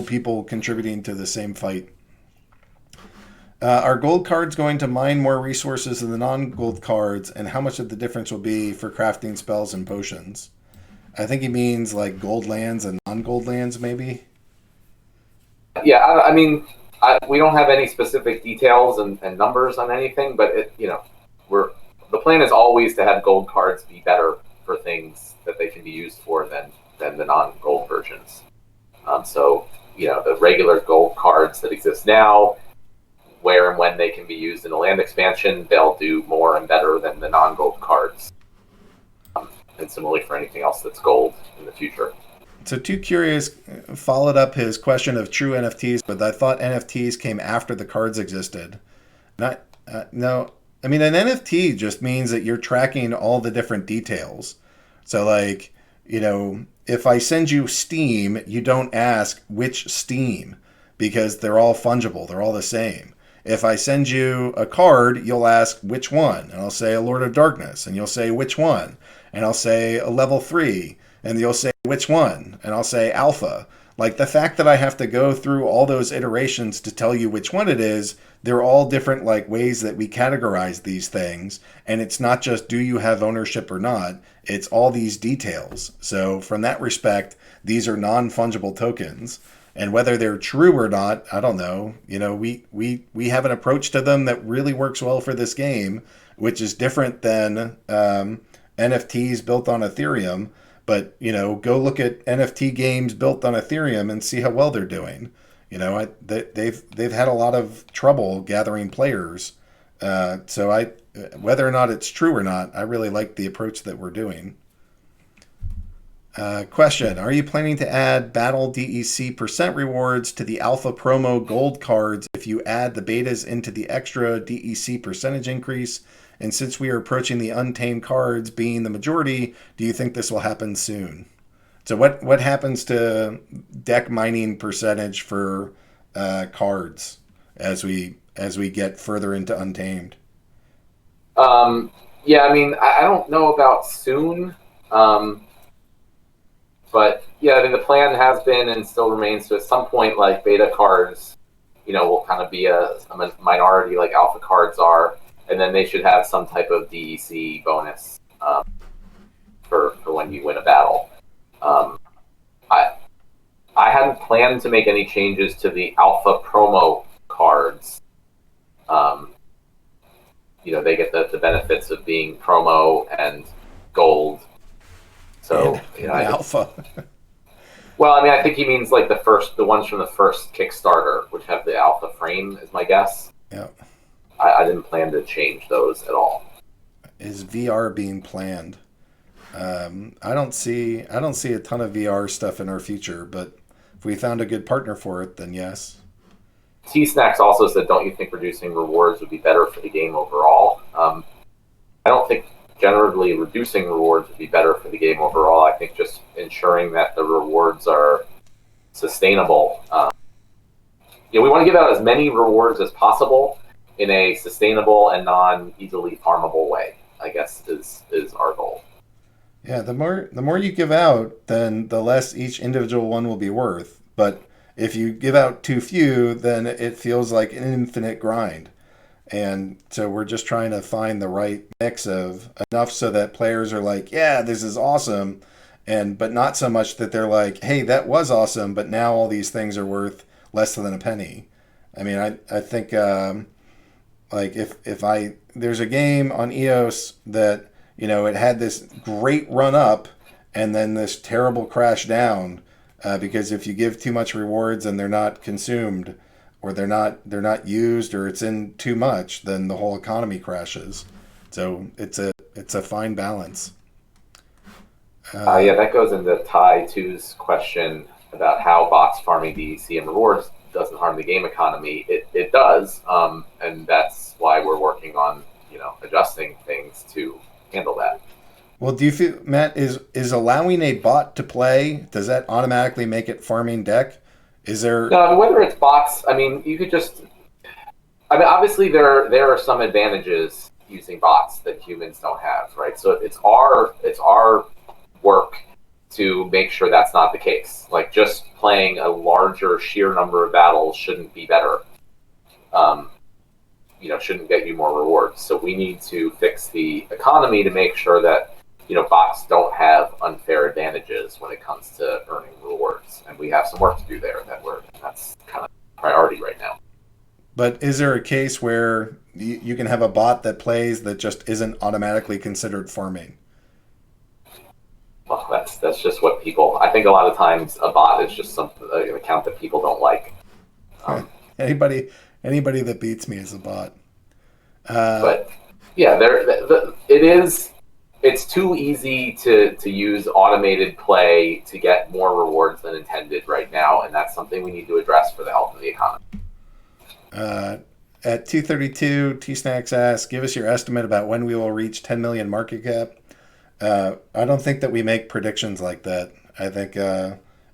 [SPEAKER 1] people contributing to the same fight. Are gold cards going to mine more resources than the non-gold cards, and how much of the difference will be for crafting spells and potions? I think he means like gold lands and non-gold lands, maybe.
[SPEAKER 2] Yeah, I mean, we don't have any specific details and numbers on anything, but we're the plan is always to have gold cards be better for things that they can be used for than the non-gold versions. So the regular gold cards that exist now, where and when they can be used in the land expansion, they'll do more and better than the non-gold cards. And similarly for anything else that's gold in the future.
[SPEAKER 1] So Too Curious followed up his question of true NFTs, but I thought NFTs came after the cards existed. Not no. I mean, an NFT just means that you're tracking all the different details. So, like, if I send you Steam, you don't ask which Steam because they're all fungible. They're all the same. If I send you a card, you'll ask which one, and I'll say a Lord of Darkness, and you'll say which one, and I'll say a level 3, and you'll say which one, and I'll say alpha. Like, the fact that I have to go through all those iterations to tell you which one it is, they're all different like ways that we categorize these things, and it's not just do you have ownership or not, it's all these details. So from that respect, these are non-fungible tokens. And whether they're true or not, I don't know. We have an approach to them that really works well for this game, which is different than NFTs built on Ethereum. But go look at NFT games built on Ethereum and see how well they're doing. They've had a lot of trouble gathering players. So whether or not it's true or not, I really like the approach that we're doing. Question: are you planning to add battle DEC percent rewards to the alpha promo gold cards if you add the betas into the extra DEC percentage increase? And since we are approaching the untamed cards being the majority, do you think this will happen soon? So what happens to deck mining percentage for cards as we get further into Untamed?
[SPEAKER 2] Yeah, I mean, I don't know about soon. But yeah, I mean, the plan has been and still remains to at some point, like beta cards, will kind of be a minority like alpha cards are, and then they should have some type of DEC bonus for when you win a battle. I hadn't planned to make any changes to the alpha promo cards. They get the benefits of being promo and gold. So
[SPEAKER 1] alpha.
[SPEAKER 2] Well, I mean, I think he means like the ones from the first Kickstarter, which have the alpha frame, is my guess.
[SPEAKER 1] Yeah.
[SPEAKER 2] I didn't plan to change those at all.
[SPEAKER 1] Is VR being planned? I don't see a ton of VR stuff in our future, but if we found a good partner for it, then yes.
[SPEAKER 2] T-Snacks also said, don't you think reducing rewards would be better for the game overall? I don't think generally reducing rewards would be better for the game overall. I think just ensuring that the rewards are sustainable. We want to give out as many rewards as possible in a sustainable and non-easily farmable way, I guess is our goal.
[SPEAKER 1] Yeah, the more you give out, then the less each individual one will be worth. But if you give out too few, then it feels like an infinite grind. And so we're just trying to find the right mix of enough so that players are like, yeah, this is awesome. But not so much that they're like, hey, that was awesome, but now all these things are worth less than a penny. I mean, I think like if there's a game on EOS that, it had this great run up and then this terrible crash down because if you give too much rewards and they're not consumed, or they're not used, or it's in too much, then the whole economy crashes. So it's a fine balance.
[SPEAKER 2] Yeah, that goes into Ty 2's question about how bots farming DEC and rewards doesn't harm the game economy. It does, and that's why we're working on adjusting things to handle that.
[SPEAKER 1] Well, do you feel, Matt, is allowing a bot to play, does that automatically make it farming deck? Is there...
[SPEAKER 2] No, whether it's bots, I mean, you could just... I mean, obviously there are some advantages using bots that humans don't have, right? So it's our work to make sure that's not the case. Like, just playing a larger sheer number of battles shouldn't be better. shouldn't get you more rewards. So we need to fix the economy to make sure that bots don't have unfair advantages when it comes to earning rewards, and we have some work to do there. That's kind of priority right now.
[SPEAKER 1] But is there a case where you can have a bot that plays that just isn't automatically considered farming?
[SPEAKER 2] Well, that's just what people. I think a lot of times a bot is just an account that people don't like.
[SPEAKER 1] Anybody that beats me is a bot.
[SPEAKER 2] But yeah, it is. It's too easy to use automated play to get more rewards than intended right now, and that's something we need to address for the health of the economy.
[SPEAKER 1] At 232, T-Snacks asks, give us your estimate about when we will reach 10 million market cap. I don't think that we make predictions like that. I think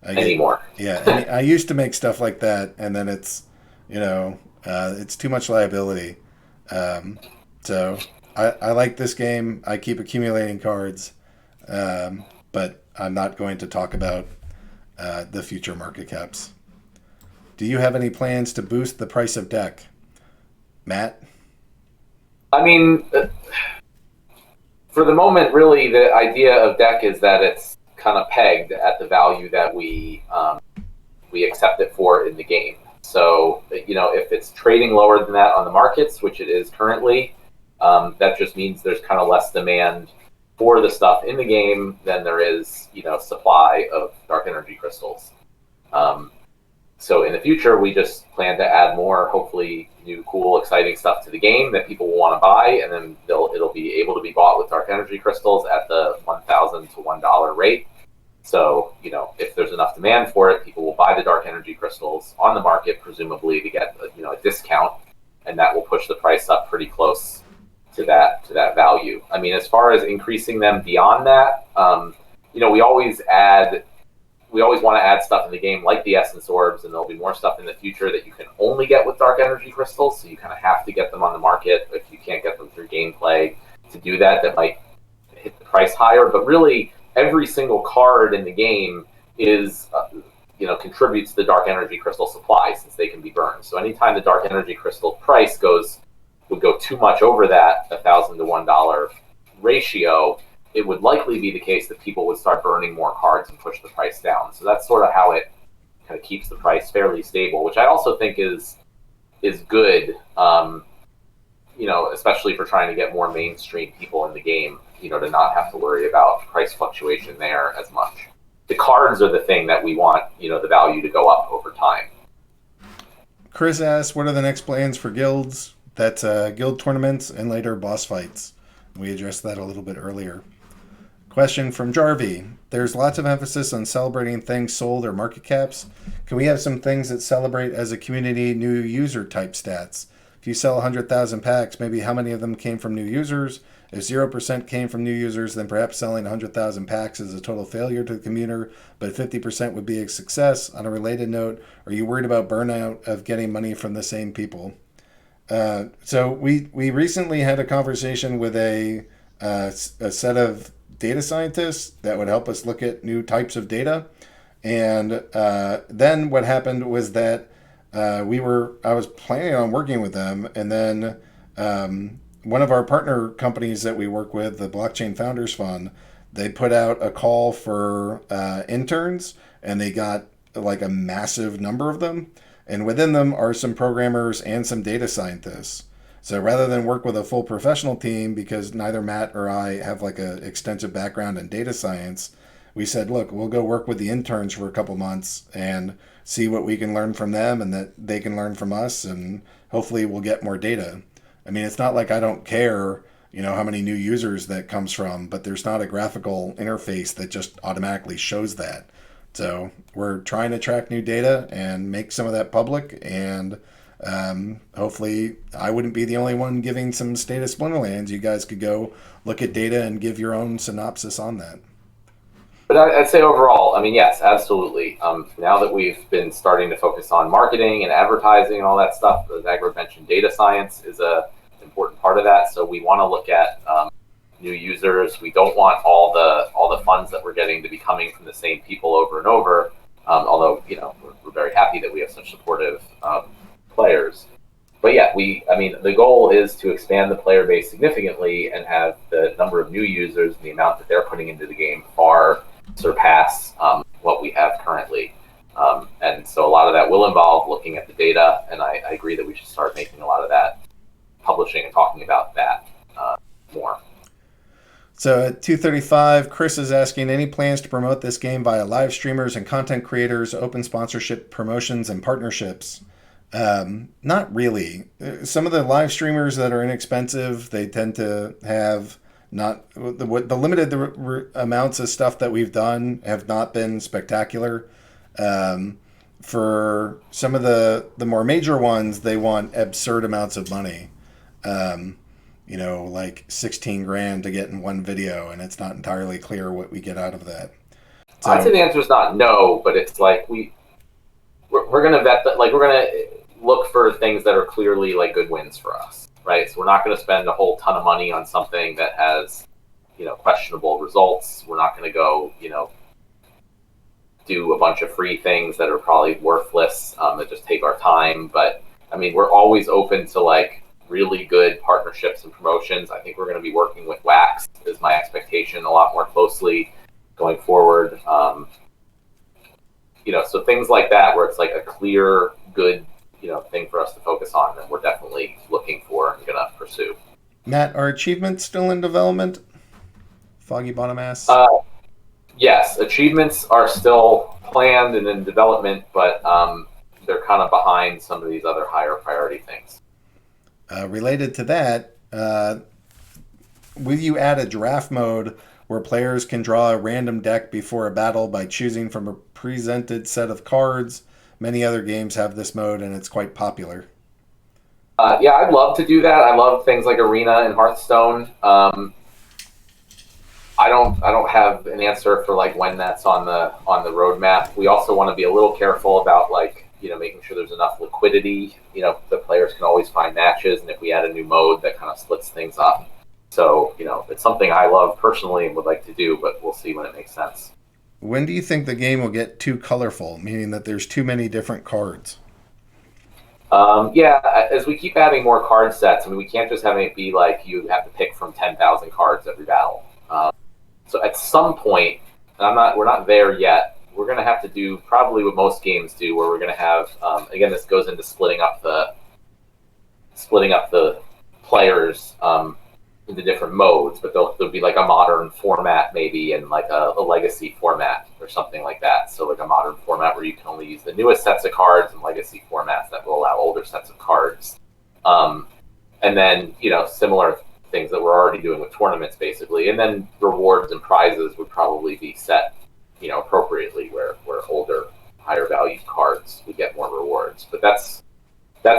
[SPEAKER 2] anymore.
[SPEAKER 1] Yeah, I used to make stuff like that, and then it's it's too much liability. So I like this game. I keep accumulating cards, but I'm not going to talk about the future market caps. Do you have any plans to boost the price of deck, Matt?
[SPEAKER 2] I mean, for the moment, really, the idea of deck is that it's kind of pegged at the value that we accept it for in the game. So, if it's trading lower than that on the markets, which it is currently, that just means there's kind of less demand for the stuff in the game than there is, supply of dark energy crystals. So in the future, we just plan to add more, hopefully new, cool, exciting stuff to the game that people will want to buy, and then it'll be able to be bought with dark energy crystals at the $1,000 to $1 rate. So, if there's enough demand for it, people will buy the dark energy crystals on the market, presumably to get a discount, and that will push the price up pretty close to that value. I mean, as far as increasing them beyond that, we always want to add stuff in the game like the essence orbs, and there'll be more stuff in the future that you can only get with dark energy crystals, so you kind of have to get them on the market. If you can't get them through gameplay to do that might hit the price higher. But really, every single card in the game is contributes to the dark energy crystal supply, since they can be burned. So anytime the dark energy crystal price would go too much over that $1,000 to $1 ratio, it would likely be the case that people would start burning more cards and push the price down. So that's sort of how it kind of keeps the price fairly stable, which I also think is good, especially for trying to get more mainstream people in the game, to not have to worry about price fluctuation there as much. The cards are the thing that we want, the value to go up over time.
[SPEAKER 1] Chris asks, what are the next plans for guilds? That's guild tournaments and later boss fights. We addressed that a little bit earlier. Question from Jarvie. There's lots of emphasis on celebrating things sold or market caps. Can we have some things that celebrate as a community new user type stats? If you sell 100,000 packs, maybe how many of them came from new users? If 0% came from new users, then perhaps selling 100,000 packs is a total failure to the commuter, but 50% would be a success. On a related note, are you worried about burnout of getting money from the same people? So we recently had a conversation with a set of data scientists that would help us look at new types of data. And then what happened was that I was planning on working with them, and then one of our partner companies that we work with, the Blockchain Founders Fund, they put out a call for interns, and they got like a massive number of them. And within them are some programmers and some data scientists. So rather than work with a full professional team, because neither Matt or I have like an extensive background in data science, we said, look, we'll go work with the interns for a couple months and see what we can learn from them and that they can learn from us, and hopefully we'll get more data. I mean, it's not like I don't care, how many new users that comes from, but there's not a graphical interface that just automatically shows that. So we're trying to track new data and make some of that public, and hopefully I wouldn't be the only one giving some state of Splinterlands. You guys could go look at data and give your own synopsis on that.
[SPEAKER 2] But I'd say overall, I mean, yes, absolutely. Now that we've been starting to focus on marketing and advertising and all that stuff, as Aggroed mentioned, data science is an important part of that. So we want to look at new users. We don't want all the funds that we're getting to be coming from the same people over and over. Although we're very happy that we have such supportive players. but yeah, I mean, the goal is to expand the player base significantly and have the number of new users and the amount that they're putting into the game far surpass what we have currently. And so a lot of that will involve looking at the data, and I agree that we should start making a lot of that, publishing and talking about that more.
[SPEAKER 1] So at 2:35, Chris is asking, any plans to promote this game via live streamers and content creators, open sponsorship, promotions, and partnerships? Not really. Some of the live streamers that are inexpensive, they tend to have not the limited amounts of stuff that we've done have not been spectacular. For some of the more major ones, they want absurd amounts of money. Like 16 grand to get in one video, and it's not entirely clear what we get out of that. So,
[SPEAKER 2] I'd say the answer is not no, but it's like we're going to vet that. Like, we're going to look for things that are clearly like good wins for us, right? So we're not going to spend a whole ton of money on something that has, questionable results. We're not going to go, do a bunch of free things that are probably worthless, that just take our time. But I mean, we're always open to like really good partnerships and promotions. I think we're going to be working with Wax, is my expectation, a lot more closely going forward. So things like that, where it's like a clear, good, thing for us to focus on, and we're definitely looking for and going to pursue.
[SPEAKER 1] Matt, are achievements still in development? Foggy Bottom asks.
[SPEAKER 2] Yes, achievements are still planned and in development, but they're kind of behind some of these other higher priority things.
[SPEAKER 1] Related to that, will you add a draft mode where players can draw a random deck before a battle by choosing from a presented set of cards? Many other games have this mode, and it's quite popular.
[SPEAKER 2] Yeah, I'd love to do that. I love things like Arena and Hearthstone. I don't have an answer for like when that's on the roadmap. We also want to be a little careful about like, making sure there's enough liquidity. The players can always find matches, and if we add a new mode, that kind of splits things up. So, it's something I love personally and would like to do, but we'll see when it makes sense.
[SPEAKER 1] When do you think the game will get too colorful, meaning that there's too many different cards?
[SPEAKER 2] Yeah, as we keep adding more card sets, I mean, we can't just have it be like you have to pick from 10,000 cards every battle. So at some point, and we're not there yet, we're going to have to do probably what most games do, where we're going to have, again, this goes into splitting up the players into different modes, but there'll be like a modern format maybe, and like a legacy format or something like that. So like a modern format where you can only use the newest sets of cards, and legacy formats that will allow older sets of cards. And then, similar things that we're already doing with tournaments basically. And then rewards and prizes would probably be set, appropriately, where older, higher value cards would get more rewards. But that's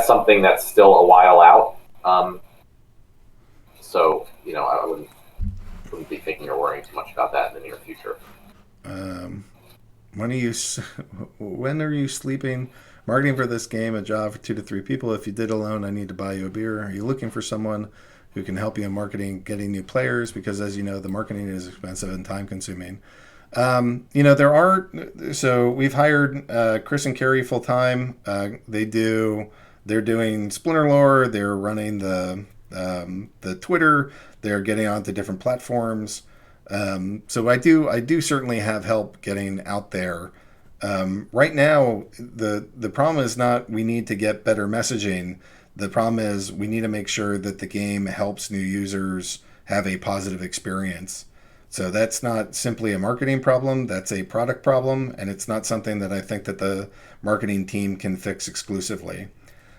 [SPEAKER 2] something that's still a while out. So, I wouldn't be thinking or worrying too much about that in the near future.
[SPEAKER 1] When are you sleeping? Marketing for this game, a job for 2 to 3 people. If you did alone, I need to buy you a beer. Are you looking for someone who can help you in marketing, getting new players? Because as you know, the marketing is expensive and time consuming. So we've hired Chris and Carrie full time. They're doing Splinter Lore. They're running the Twitter. They're getting onto different platforms. So I do certainly have help getting out there. Right now, the problem is not we need to get better messaging. The problem is we need to make sure that the game helps new users have a positive experience. So that's not simply a marketing problem, that's a product problem, and it's not something that I think that the marketing team can fix exclusively.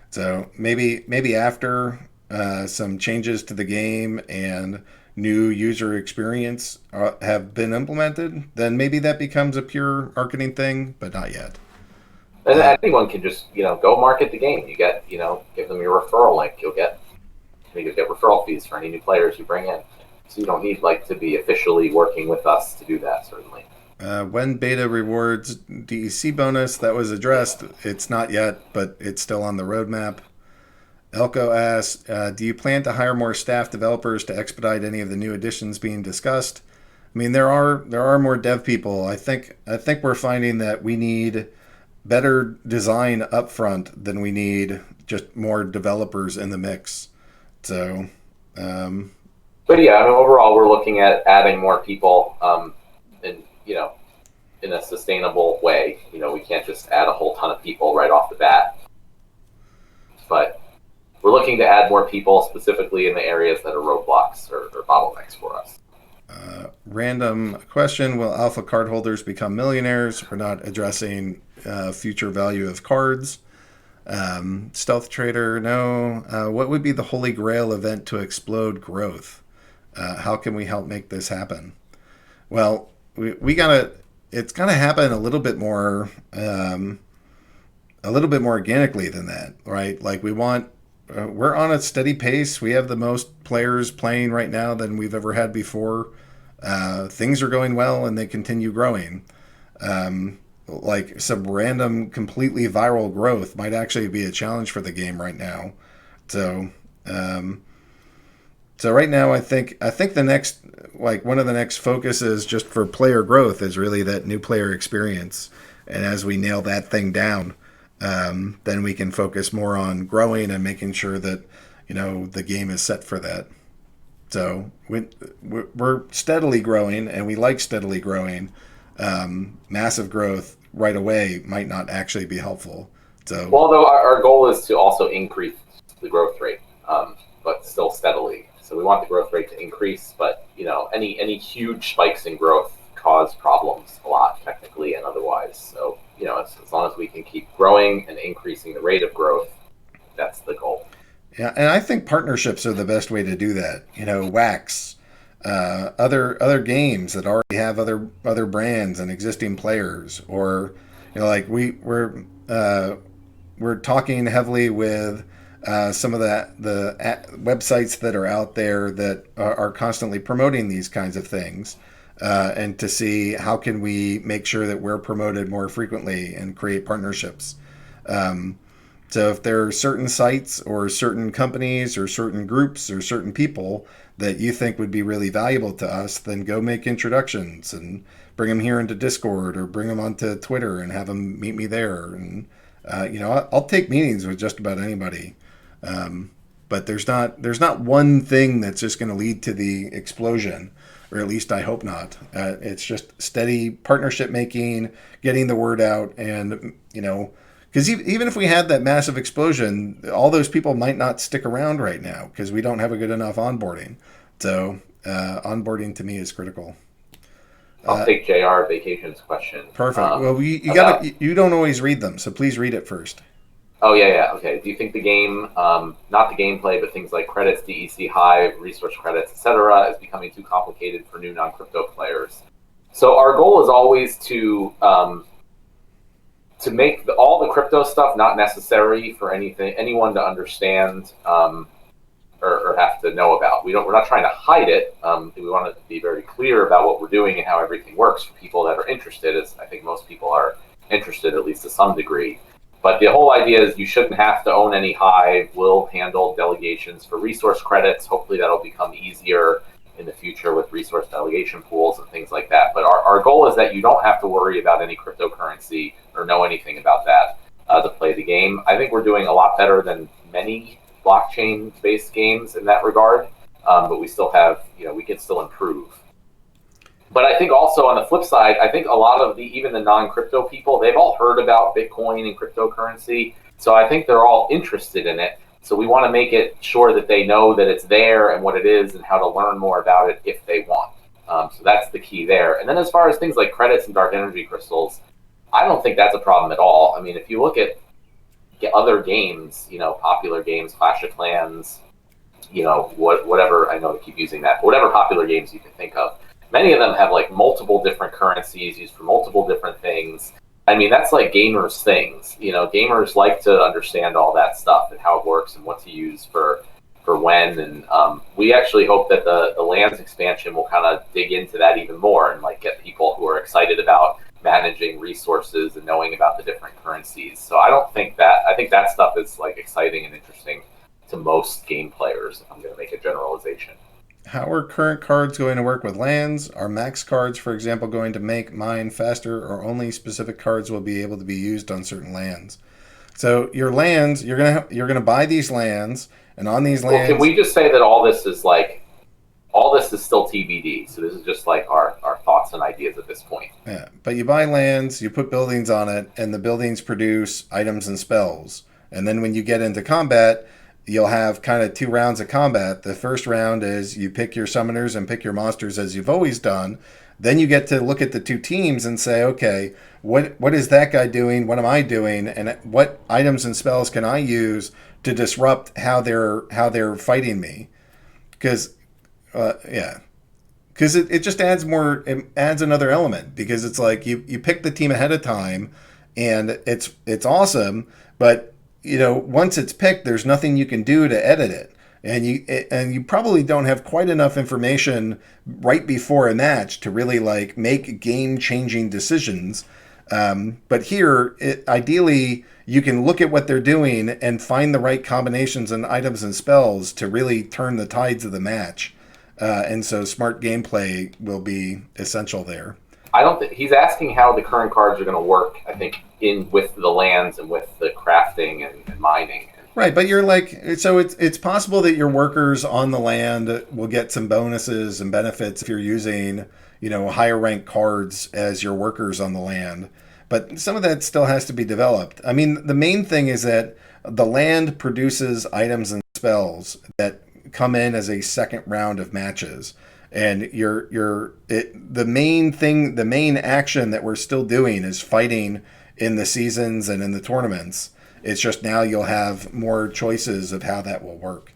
[SPEAKER 1] So maybe after some changes to the game and new user experience have been implemented, then maybe that becomes a pure marketing thing, but not yet.
[SPEAKER 2] And anyone can just, go market the game. You get, give them your referral link. You'll get referral fees for any new players you bring in. So you don't need to be officially working with us to do that, certainly.
[SPEAKER 1] When beta rewards DEC bonus, that was addressed. It's not yet, but it's still on the roadmap. Elko asks, do you plan to hire more staff developers to expedite any of the new additions being discussed? I mean, there are more dev people. I think we're finding that we need better design up front than we need just more developers in the mix. So,
[SPEAKER 2] but yeah, I mean, overall, we're looking at adding more people, and in a sustainable way. We can't just add a whole ton of people right off the bat, but we're looking to add more people specifically in the areas that are roadblocks or bottlenecks for us.
[SPEAKER 1] Random question: will alpha card holders become millionaires? We're not addressing future value of cards. Stealth Trader, no. What would be the holy grail event to explode growth? How can we help make this happen? Well, we gotta. It's gotta happen a little bit more organically than that, right? Like we want. We're on a steady pace. We have the most players playing right now than we've ever had before. Things are going well, and they continue growing. Like some random, completely viral growth might actually be a challenge for the game right now. So, right now, I think the next, like one of the next focuses just for player growth is really that new player experience. And as we nail that thing down, then we can focus more on growing and making sure that the game is set for that. So we're steadily growing, and we like steadily growing. Massive growth right away might not actually be helpful. So,
[SPEAKER 2] well, though our goal is to also increase the growth rate, but still steadily. So we want the growth rate to increase, but any huge spikes in growth cause problems a lot, technically and otherwise. So as long as we can keep growing and increasing the rate of growth, that's the goal.
[SPEAKER 1] Yeah, and I think partnerships are the best way to do that. Wax, other games that already have other brands and existing players, or like we're talking heavily with some of the websites that are out there that are constantly promoting these kinds of things, and to see how can we make sure that we're promoted more frequently and create partnerships. So if there are certain sites or certain companies or certain groups or certain people that you think would be really valuable to us, then go make introductions and bring them here into Discord or bring them onto Twitter and have them meet me there. And I'll take meetings with just about anybody. But there's not one thing that's just going to lead to the explosion, or at least I hope not. It's just steady partnership making, getting the word out, and because even if we had that massive explosion, all those people might not stick around right now because we don't have a good enough onboarding. So onboarding to me is critical.
[SPEAKER 2] I'll take JR Vacations question.
[SPEAKER 1] Perfect. Well, you don't always read them, so please read it first.
[SPEAKER 2] Oh, yeah. Okay. Do you think the game, not the gameplay, but things like credits, DEC, Hive, resource credits, etc., is becoming too complicated for new non-crypto players? So our goal is always to make all the crypto stuff not necessary for anyone to understand or have to know about. We're not trying to hide it. We want to be very clear about what we're doing and how everything works for people that are interested, as I think most people are interested, at least to some degree. But the whole idea is you shouldn't have to own any Hive. We'll handle delegations for resource credits. Hopefully that'll become easier in the future with resource delegation pools and things like that. But our goal is that you don't have to worry about any cryptocurrency or know anything about that to play the game. I think we're doing a lot better than many blockchain-based games in that regard. But we still have, we can still improve. But I think also on the flip side, I think a lot of even the non-crypto people, they've all heard about Bitcoin and cryptocurrency. So I think they're all interested in it. So we want to make it sure that they know that it's there and what it is and how to learn more about it if they want. So that's the key there. And then as far as things like credits and dark energy crystals, I don't think that's a problem at all. I mean, if you look at other games, popular games, Clash of Clans, whatever, I know I keep using that, but whatever popular games you can think of, many of them have like multiple different currencies used for multiple different things. I mean, that's like gamers' things. Gamers like to understand all that stuff and how it works and what to use for when. And we actually hope that the lands expansion will kind of dig into that even more and like get people who are excited about managing resources and knowing about the different currencies. So I think that stuff is like exciting and interesting to most game players, if I'm going to make a generalization.
[SPEAKER 1] How are current cards going to work with lands? Are max cards, for example, going to make mine faster, or only specific cards will be able to be used on certain lands? So your lands, you're gonna buy these lands, and on these
[SPEAKER 2] Well, can
[SPEAKER 1] lands,
[SPEAKER 2] we just say that all this is still TBD? So this is just like our thoughts and ideas at this point.
[SPEAKER 1] yeah. But you buy lands, you put buildings on it, and the buildings produce items and spells. And then when you get into combat, you'll have kind of two rounds of combat. The first round is you pick your summoners and pick your monsters as you've always done. Then you get to look at the two teams and say, okay, what is that guy doing? What am I doing? And what items and spells can I use to disrupt how they're fighting me? Because yeah, because it just it adds another element, because it's like you pick the team ahead of time, and it's awesome, but once it's picked, there's nothing you can do to edit it, and you probably don't have quite enough information right before a match to really like make game changing decisions. But here, ideally, you can look at what they're doing and find the right combinations and items and spells to really turn the tides of the match. And so smart gameplay will be essential there.
[SPEAKER 2] I don't think he's asking how the current cards are going to work. I think with the lands and with the crafting and mining.
[SPEAKER 1] Right, but you're like, so it's possible that your workers on the land will get some bonuses and benefits if you're using higher ranked cards as your workers on the land. But some of that still has to be developed. I mean, the main thing is that the land produces items and spells that come in as a second round of matches, and the main action that we're still doing is fighting in the seasons and in the tournaments. It's just now you'll have more choices of how that will work.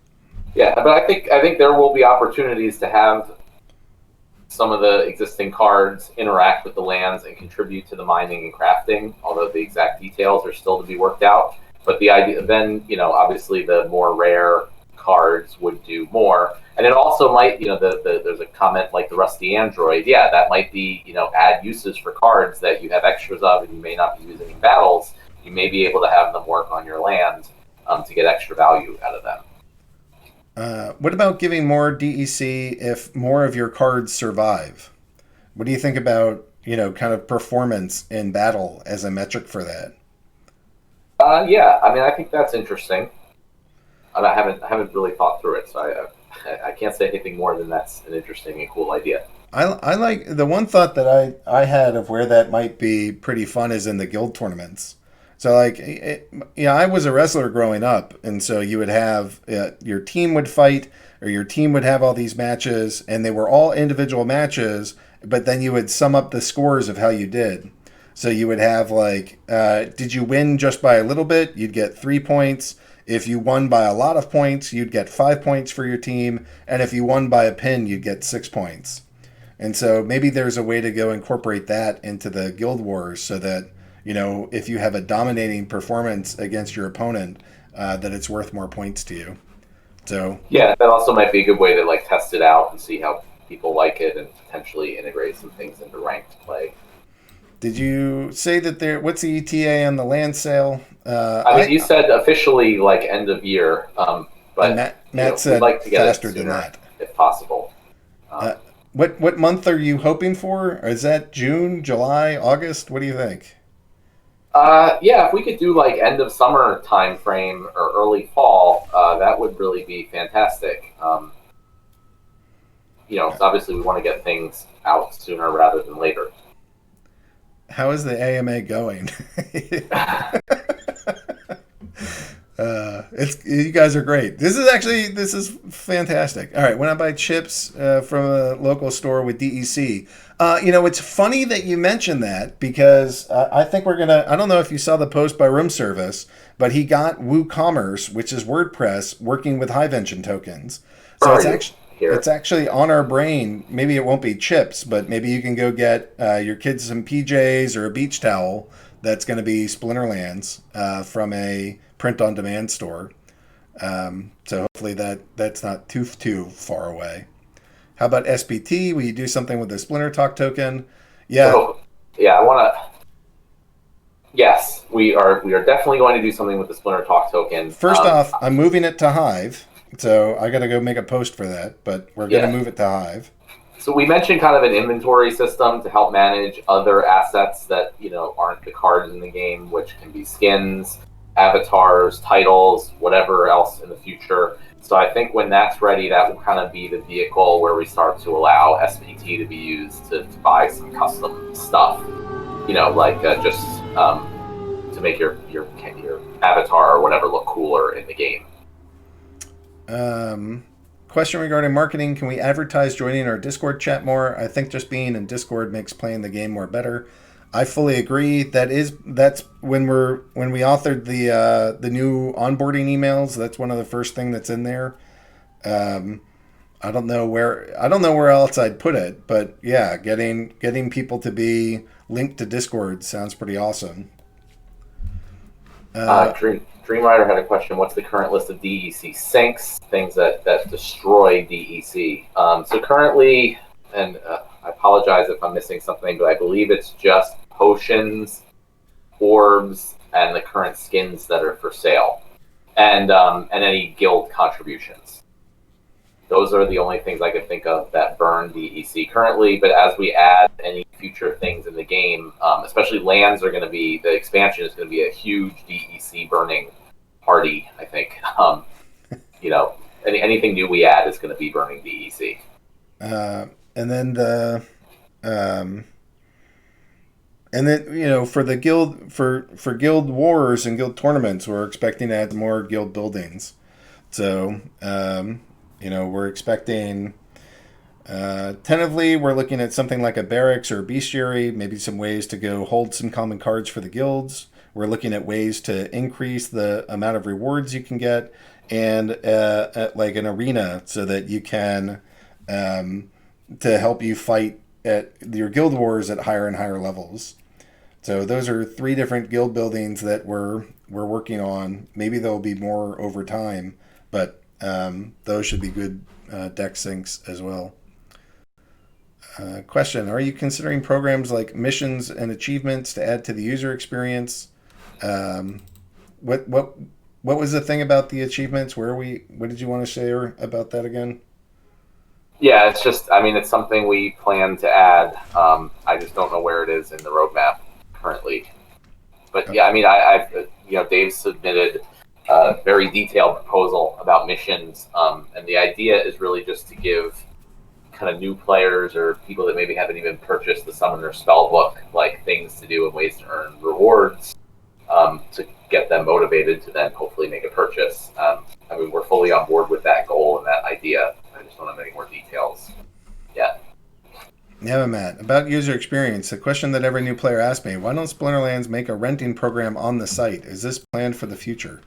[SPEAKER 2] Yeah, but I think there will be opportunities to have some of the existing cards interact with the lands and contribute to the mining and crafting, although the exact details are still to be worked out. But the idea then, obviously the more rare cards would do more, and it also might, there's a comment like the rusty android. Yeah, that might be, add uses for cards that you have extras of and you may not be using in battles. You may be able to have them work on your land to get extra value out of them.
[SPEAKER 1] What about giving more DEC if more of your cards survive? What do you think about kind of performance in battle as a metric for that?
[SPEAKER 2] Yeah, I mean, I think that's interesting. I haven't really thought through it, so I can't say anything more than that's an interesting and cool idea.
[SPEAKER 1] I like the one thought that I had of where that might be pretty fun is in the guild tournaments. So like, I was a wrestler growing up, and so you would have your team would fight, or your team would have all these matches, and they were all individual matches, but then you would sum up the scores of how you did. So you would have like, did you win just by a little bit? You'd get 3 points. If you won by a lot of points, you'd get 5 points for your team. And if you won by a pin, you'd get 6 points. And so maybe there's a way to go incorporate that into the guild wars so that, if you have a dominating performance against your opponent, that it's worth more points to you. So
[SPEAKER 2] yeah, that also might be a good way to like test it out and see how people like it and potentially integrate some things into ranked play.
[SPEAKER 1] Did you say that what's the ETA on the land sale?
[SPEAKER 2] You said officially like end of year, but
[SPEAKER 1] Matt said
[SPEAKER 2] we'd like to get
[SPEAKER 1] faster
[SPEAKER 2] it sooner,
[SPEAKER 1] than that
[SPEAKER 2] if possible.
[SPEAKER 1] What month are you hoping for? Is that June, July, August? What do you think?
[SPEAKER 2] Yeah, if we could do like end of summer time frame or early fall, that would really be fantastic. Obviously we want to get things out sooner rather than later.
[SPEAKER 1] How is the AMA going? You guys are great. This is fantastic. All right, when I buy chips from a local store with DEC, it's funny that you mentioned that, because I think I don't know if you saw the post by Room Service, but he got WooCommerce, which is WordPress, working with Hive Engine tokens. So it's actually on our brain. Maybe it won't be chips, but maybe you can go get your kids some PJs or a beach towel that's going to be Splinterlands from a print-on-demand store. So hopefully that's not too far away. How about SPT? Will you do something with the Splinter Talk token? Yeah.
[SPEAKER 2] So, yeah, I want to... Yes, we are definitely going to do something with the Splinter Talk token.
[SPEAKER 1] First off, I'm moving it to Hive. So I got to go make a post for that, but we're going to move it to Hive.
[SPEAKER 2] So we mentioned kind of an inventory system to help manage other assets that, aren't the cards in the game, which can be skins, avatars, titles, whatever else in the future. So I think when that's ready, that will kind of be the vehicle where we start to allow SPT to be used to buy some custom stuff, like just to make your avatar or whatever look cooler in the game.
[SPEAKER 1] Question regarding marketing: can we advertise joining our Discord chat more? I think just being in Discord makes playing the game more better. I fully agree. That's when we authored the new onboarding emails. That's one of the first thing that's in there. I don't know where else I'd put it, but yeah, getting people to be linked to Discord sounds pretty awesome.
[SPEAKER 2] Dreamrider had a question. What's the current list of DEC sinks, things that destroy DEC? So currently, and I apologize if I'm missing something, but I believe it's just potions, orbs, and the current skins that are for sale, and any guild contributions. Those are the only things I can think of that burn DEC currently. But as we add any future things in the game, especially lands are going to be, the expansion is going to be a huge DEC burning party, I think. Anything new we add is going to be burning DEC.
[SPEAKER 1] And then for the guild for guild wars and guild tournaments, we're expecting to add more guild buildings. So we're expecting tentatively we're looking at something like a barracks or a bestiary, maybe some ways to go hold some common cards for the guilds. We're looking at ways to increase the amount of rewards you can get, and like an arena so that you can to help you fight at your guild wars at higher and higher levels. So those are 3 different guild buildings that we're working on. Maybe there'll be more over time, but those should be good deck syncs as well. Question: are you considering programs like missions and achievements to add to the user experience? What was the thing about the achievements? What did you want to share about that again?
[SPEAKER 2] Yeah, it's something we plan to add. I just don't know where it is in the roadmap currently. But yeah, Dave submitted a very detailed proposal about missions, and the idea is really just to give kind of new players or people that maybe haven't even purchased the Summoner Spellbook, like things to do and ways to earn rewards, to get them motivated to then hopefully make a purchase. We're fully on board with that goal and that idea. I just don't have any more details yet.
[SPEAKER 1] Yabapmatt, about user experience, a question that every new player asks me: why don't Splinterlands make a renting program on the site? Is this planned for the future?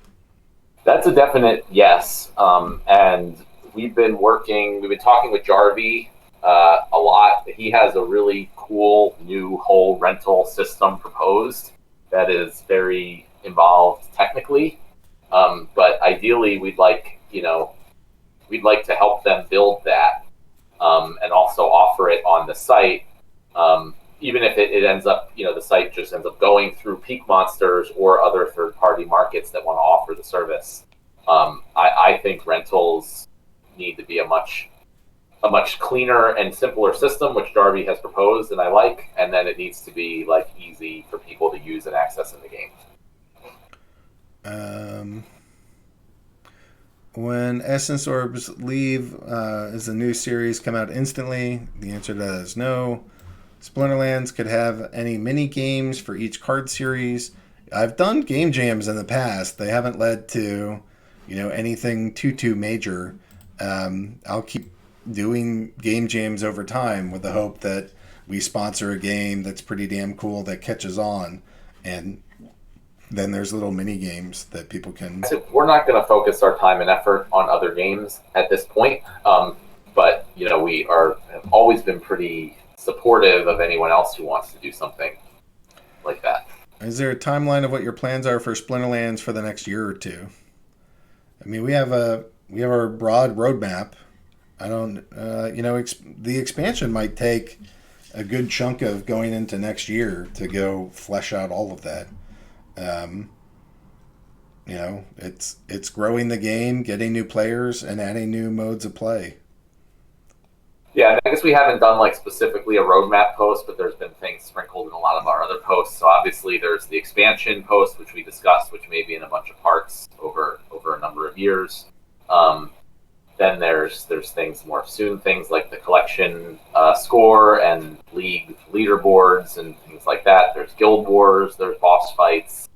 [SPEAKER 2] That's a definite yes. And we've been talking with Jarvie a lot. He has a really cool new whole rental system proposed that is very involved technically. But ideally we'd like to help them build that, and also offer it on the site. Even if it ends up, the site just ends up going through Peak Monsters or other third-party markets that want to offer the service. I think rentals need to be a much cleaner and simpler system, which Darby has proposed, and I like. And then it needs to be easy for people to use and access in the game.
[SPEAKER 1] When Essence Orbs leave, is the new series come out instantly? The answer to that is no. Splinterlands could have any mini games for each card series. I've done game jams in the past. They haven't led to, anything too major. I'll keep doing game jams over time with the hope that we sponsor a game that's pretty damn cool that catches on, and then there's little mini games that people can.
[SPEAKER 2] We're not going to focus our time and effort on other games at this point, but we have always been pretty supportive of anyone else who wants to do something like that.
[SPEAKER 1] Is there a timeline of what your plans are for Splinterlands for the next year or two? We have our broad roadmap. I don't, the expansion might take a good chunk of going into next year to go flesh out all of that. It's growing the game, getting new players, and adding new modes of play.
[SPEAKER 2] Yeah, I guess we haven't done like specifically a roadmap post, but there's been things sprinkled in a lot of our other posts. So obviously there's the expansion post, which we discussed, which may be in a bunch of parts over a number of years. Then there's things more soon, things like the collection score and league leaderboards and things like that. There's guild wars, there's boss fights,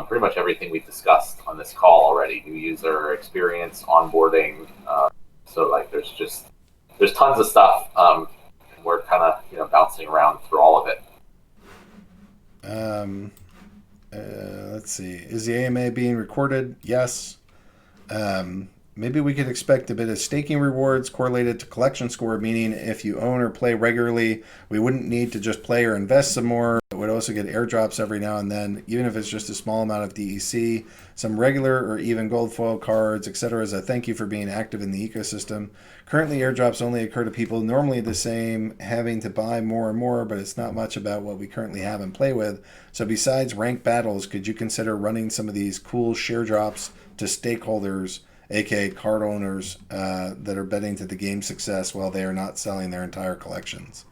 [SPEAKER 2] pretty much everything we've discussed on this call already. New user experience, onboarding. So like there's tons of stuff. And we're kind of bouncing around through all of it.
[SPEAKER 1] Let's see. Is the AMA being recorded? Yes. Maybe we could expect a bit of staking rewards correlated to collection score, meaning if you own or play regularly, we wouldn't need to just play or invest some more. But would also get airdrops every now and then, even if it's just a small amount of DEC, some regular or even gold foil cards, etc. as a thank you for being active in the ecosystem. Currently, airdrops only occur to people normally the same, having to buy more and more, but it's not much about what we currently have and play with. So besides ranked battles, could you consider running some of these cool share drops to stakeholders, aka card owners, that are betting to the game's success while they are not selling their entire collections?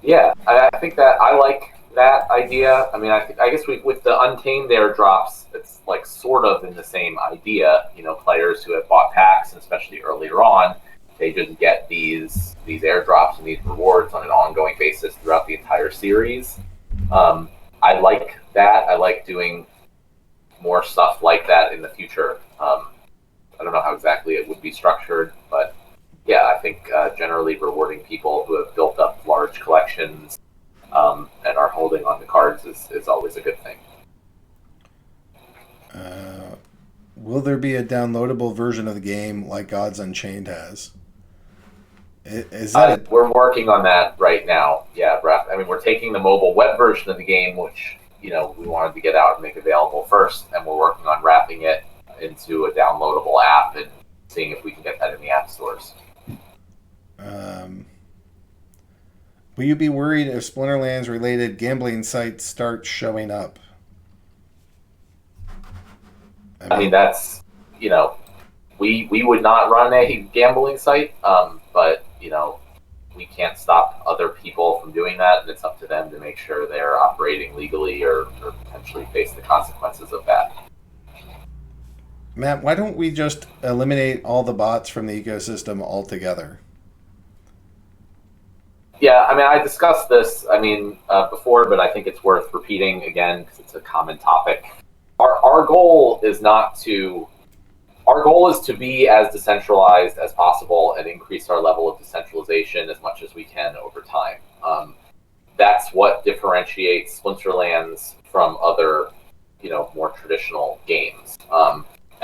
[SPEAKER 2] Yeah, I think that I like that idea. I mean, I guess with the Untamed airdrops, it's like sort of in the same idea. Players who have bought packs, and especially earlier on, they just get these airdrops and these rewards on an ongoing basis throughout the entire series. I like that. I like doing more stuff like that in the future. I don't know how exactly it would be structured, but yeah, I think generally rewarding people who have built up large collections and are holding on to cards is always a good thing.
[SPEAKER 1] Will there be a downloadable version of the game like Gods Unchained has? Is that
[SPEAKER 2] We're working on that right now. Yeah, I mean, we're taking the mobile web version of the game, which we wanted to get out and make available first, and we're working on wrapping it into a downloadable app and seeing if we can get that in the app stores.
[SPEAKER 1] Will you be worried if Splinterlands related gambling sites start showing up?
[SPEAKER 2] I mean that's we would not run a gambling site, but we can't stop other people from doing that, and it's up to them to make sure they're operating legally or potentially face the consequences of that.
[SPEAKER 1] Matt, why don't we just eliminate all the bots from the ecosystem altogether?
[SPEAKER 2] Yeah, I mean, I discussed this, before, but I think it's worth repeating again because it's a common topic. Our goal is to be as decentralized as possible and increase our level of decentralization as much as we can over time. That's what differentiates Splinterlands from other, more traditional games.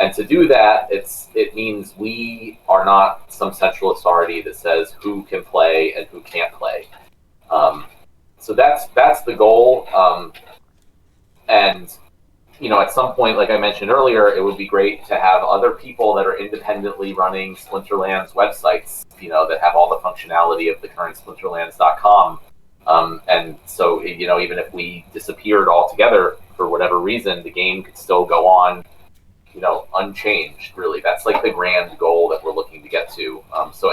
[SPEAKER 2] And to do that, it means we are not some central authority that says who can play and who can't play. So that's the goal. And at some point, like I mentioned earlier, it would be great to have other people that are independently running Splinterlands websites, that have all the functionality of the current Splinterlands.com. And so, even if we disappeared altogether for whatever reason, the game could still go on, unchanged, really. That's like the grand goal that we're looking to get to. So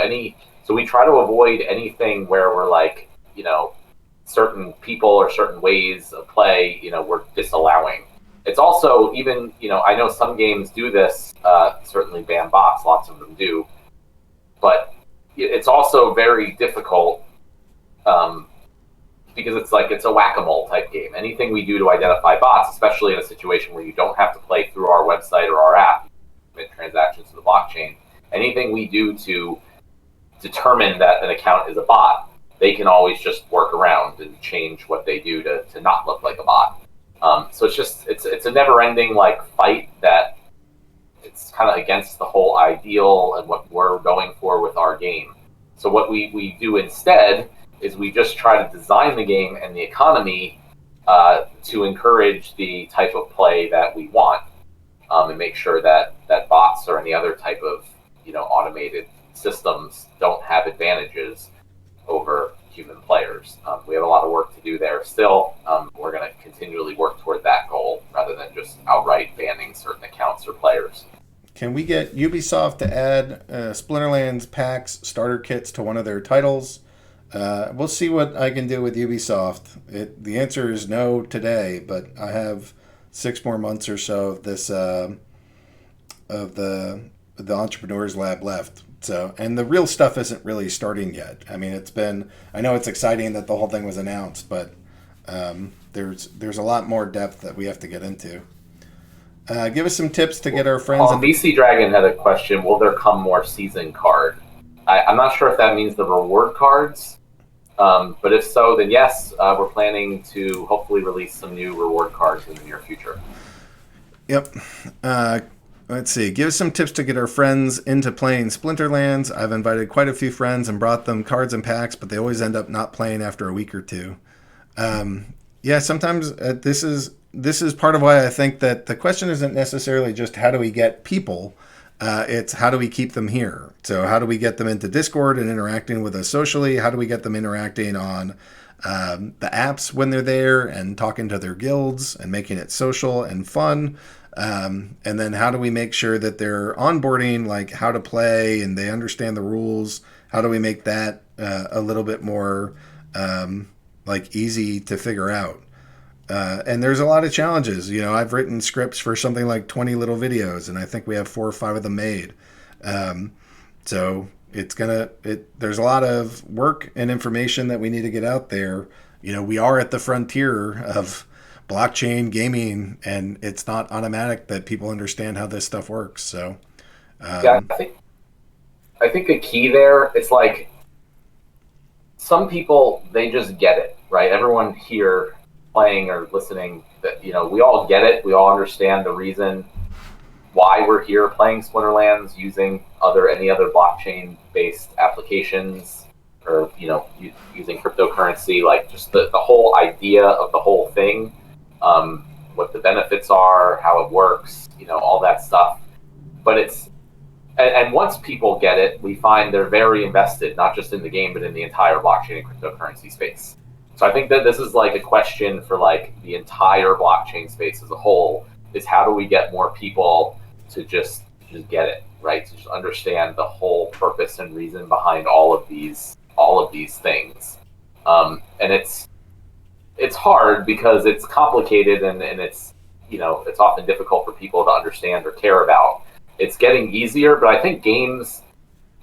[SPEAKER 2] we try to avoid anything where we're like, certain people or certain ways of play, we're disallowing. It's also even, I know some games do this, certainly Bandbox, lots of them do, but it's also very difficult because it's a whack-a-mole type game. Anything we do to identify bots, especially in a situation where you don't have to play through our website or our app, commit transactions to the blockchain, anything we do to determine that an account is a bot, they can always just work around and change what they do to not look like a bot. So it's a never-ending fight that it's kind of against the whole ideal and what we're going for with our game. So what we do instead is we just try to design the game and the economy to encourage the type of play that we want, and make sure that bots or any other type of automated systems don't have advantages over human players. We have a lot of work to do there still. We're going to continually work toward that goal rather than just outright banning certain accounts or players.
[SPEAKER 1] can we get Ubisoft to add Splinterlands packs, starter kits to one of their titles? We'll see what I can do with Ubisoft. The answer is no today, but I have 6 more months or so of this of the Entrepreneurs Lab left. So, and the real stuff isn't really starting yet. I mean, I know it's exciting that the whole thing was announced, but there's a lot more depth that we have to get into. Give us some tips to get our friends.
[SPEAKER 2] BC Dragon had a question. Will there come more season card? I'm not sure if that means the reward cards, but if so, then yes, we're planning to hopefully release some new reward cards in the near future.
[SPEAKER 1] Yep. Let's see. Give us some tips to get our friends into playing Splinterlands. I've invited quite a few friends and brought them cards and packs, but they always end up not playing after a week or two. Yeah, sometimes this is part of why I think that the question isn't necessarily just how do we get people, it's how do we keep them here. So how do we get them into Discord and interacting with us socially? How do we get them interacting on the apps when they're there and talking to their guilds and making it social and fun? And then how do we make sure that they're onboarding, like how to play and they understand the rules? How do we make that a little bit more like easy to figure out? And there's a lot of challenges. You know, I've written scripts for something like 20 little videos, and I think we have 4 or 5 of them made. So there's a lot of work and information that we need to get out there. You know, we are at the frontier of blockchain gaming, and it's not automatic that people understand how this stuff works. So,
[SPEAKER 2] yeah, I think the key there, it's like some people, they just get it, right? Everyone here playing or listening, that we all get it. We all understand the reason why we're here playing Splinterlands, using any other blockchain-based applications, or using cryptocurrency, like just the whole idea of the whole thing. What the benefits are, how it works, all that stuff. But and once people get it, we find they're very invested, not just in the game, but in the entire blockchain and cryptocurrency space. So I think that this is like a question for like the entire blockchain space as a whole, is how do we get more people to just get it, right? To just understand the whole purpose and reason behind all of these things. And it's hard because it's complicated and it's it's often difficult for people to understand or care about. It's getting easier, but I think games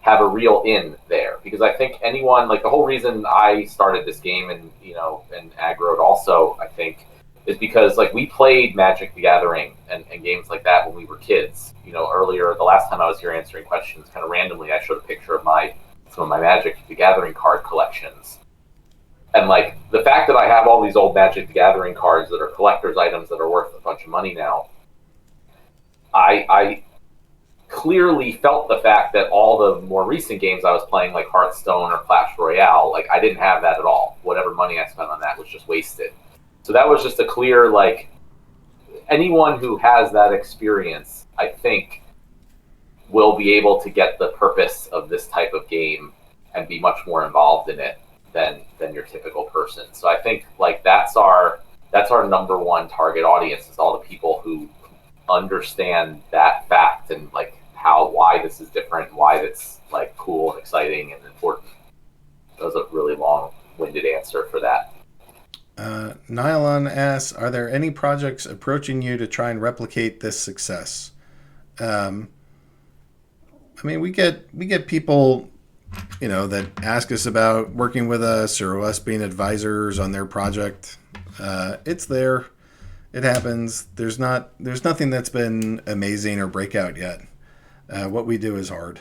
[SPEAKER 2] have a real in there, because I think anyone, like the whole reason I started this game and Aggroed also, I think, is because like we played Magic the Gathering and games like that when we were kids. Earlier, the last time I was here answering questions, kind of randomly, I showed a picture of some of my Magic the Gathering card collections. And like the fact that I have all these old Magic the Gathering cards that are collector's items that are worth a bunch of money now, I clearly felt the fact that all the more recent games I was playing, like Hearthstone or Clash Royale, like I didn't have that at all. Whatever money I spent on that was just wasted. So that was just a clear, like, anyone who has that experience, I think, will be able to get the purpose of this type of game and be much more involved in it than your typical person. So I think like that's our number one target audience, is all the people who understand that fact and like why this is different, why it's like cool and exciting and important. That was a really long-winded answer for that.
[SPEAKER 1] Nylon asks, are there any projects approaching you to try and replicate this success? I mean, we get people, that ask us about working with us or us being advisors on their project. It's there. It happens. There's nothing that's been amazing or breakout yet. What we do is hard.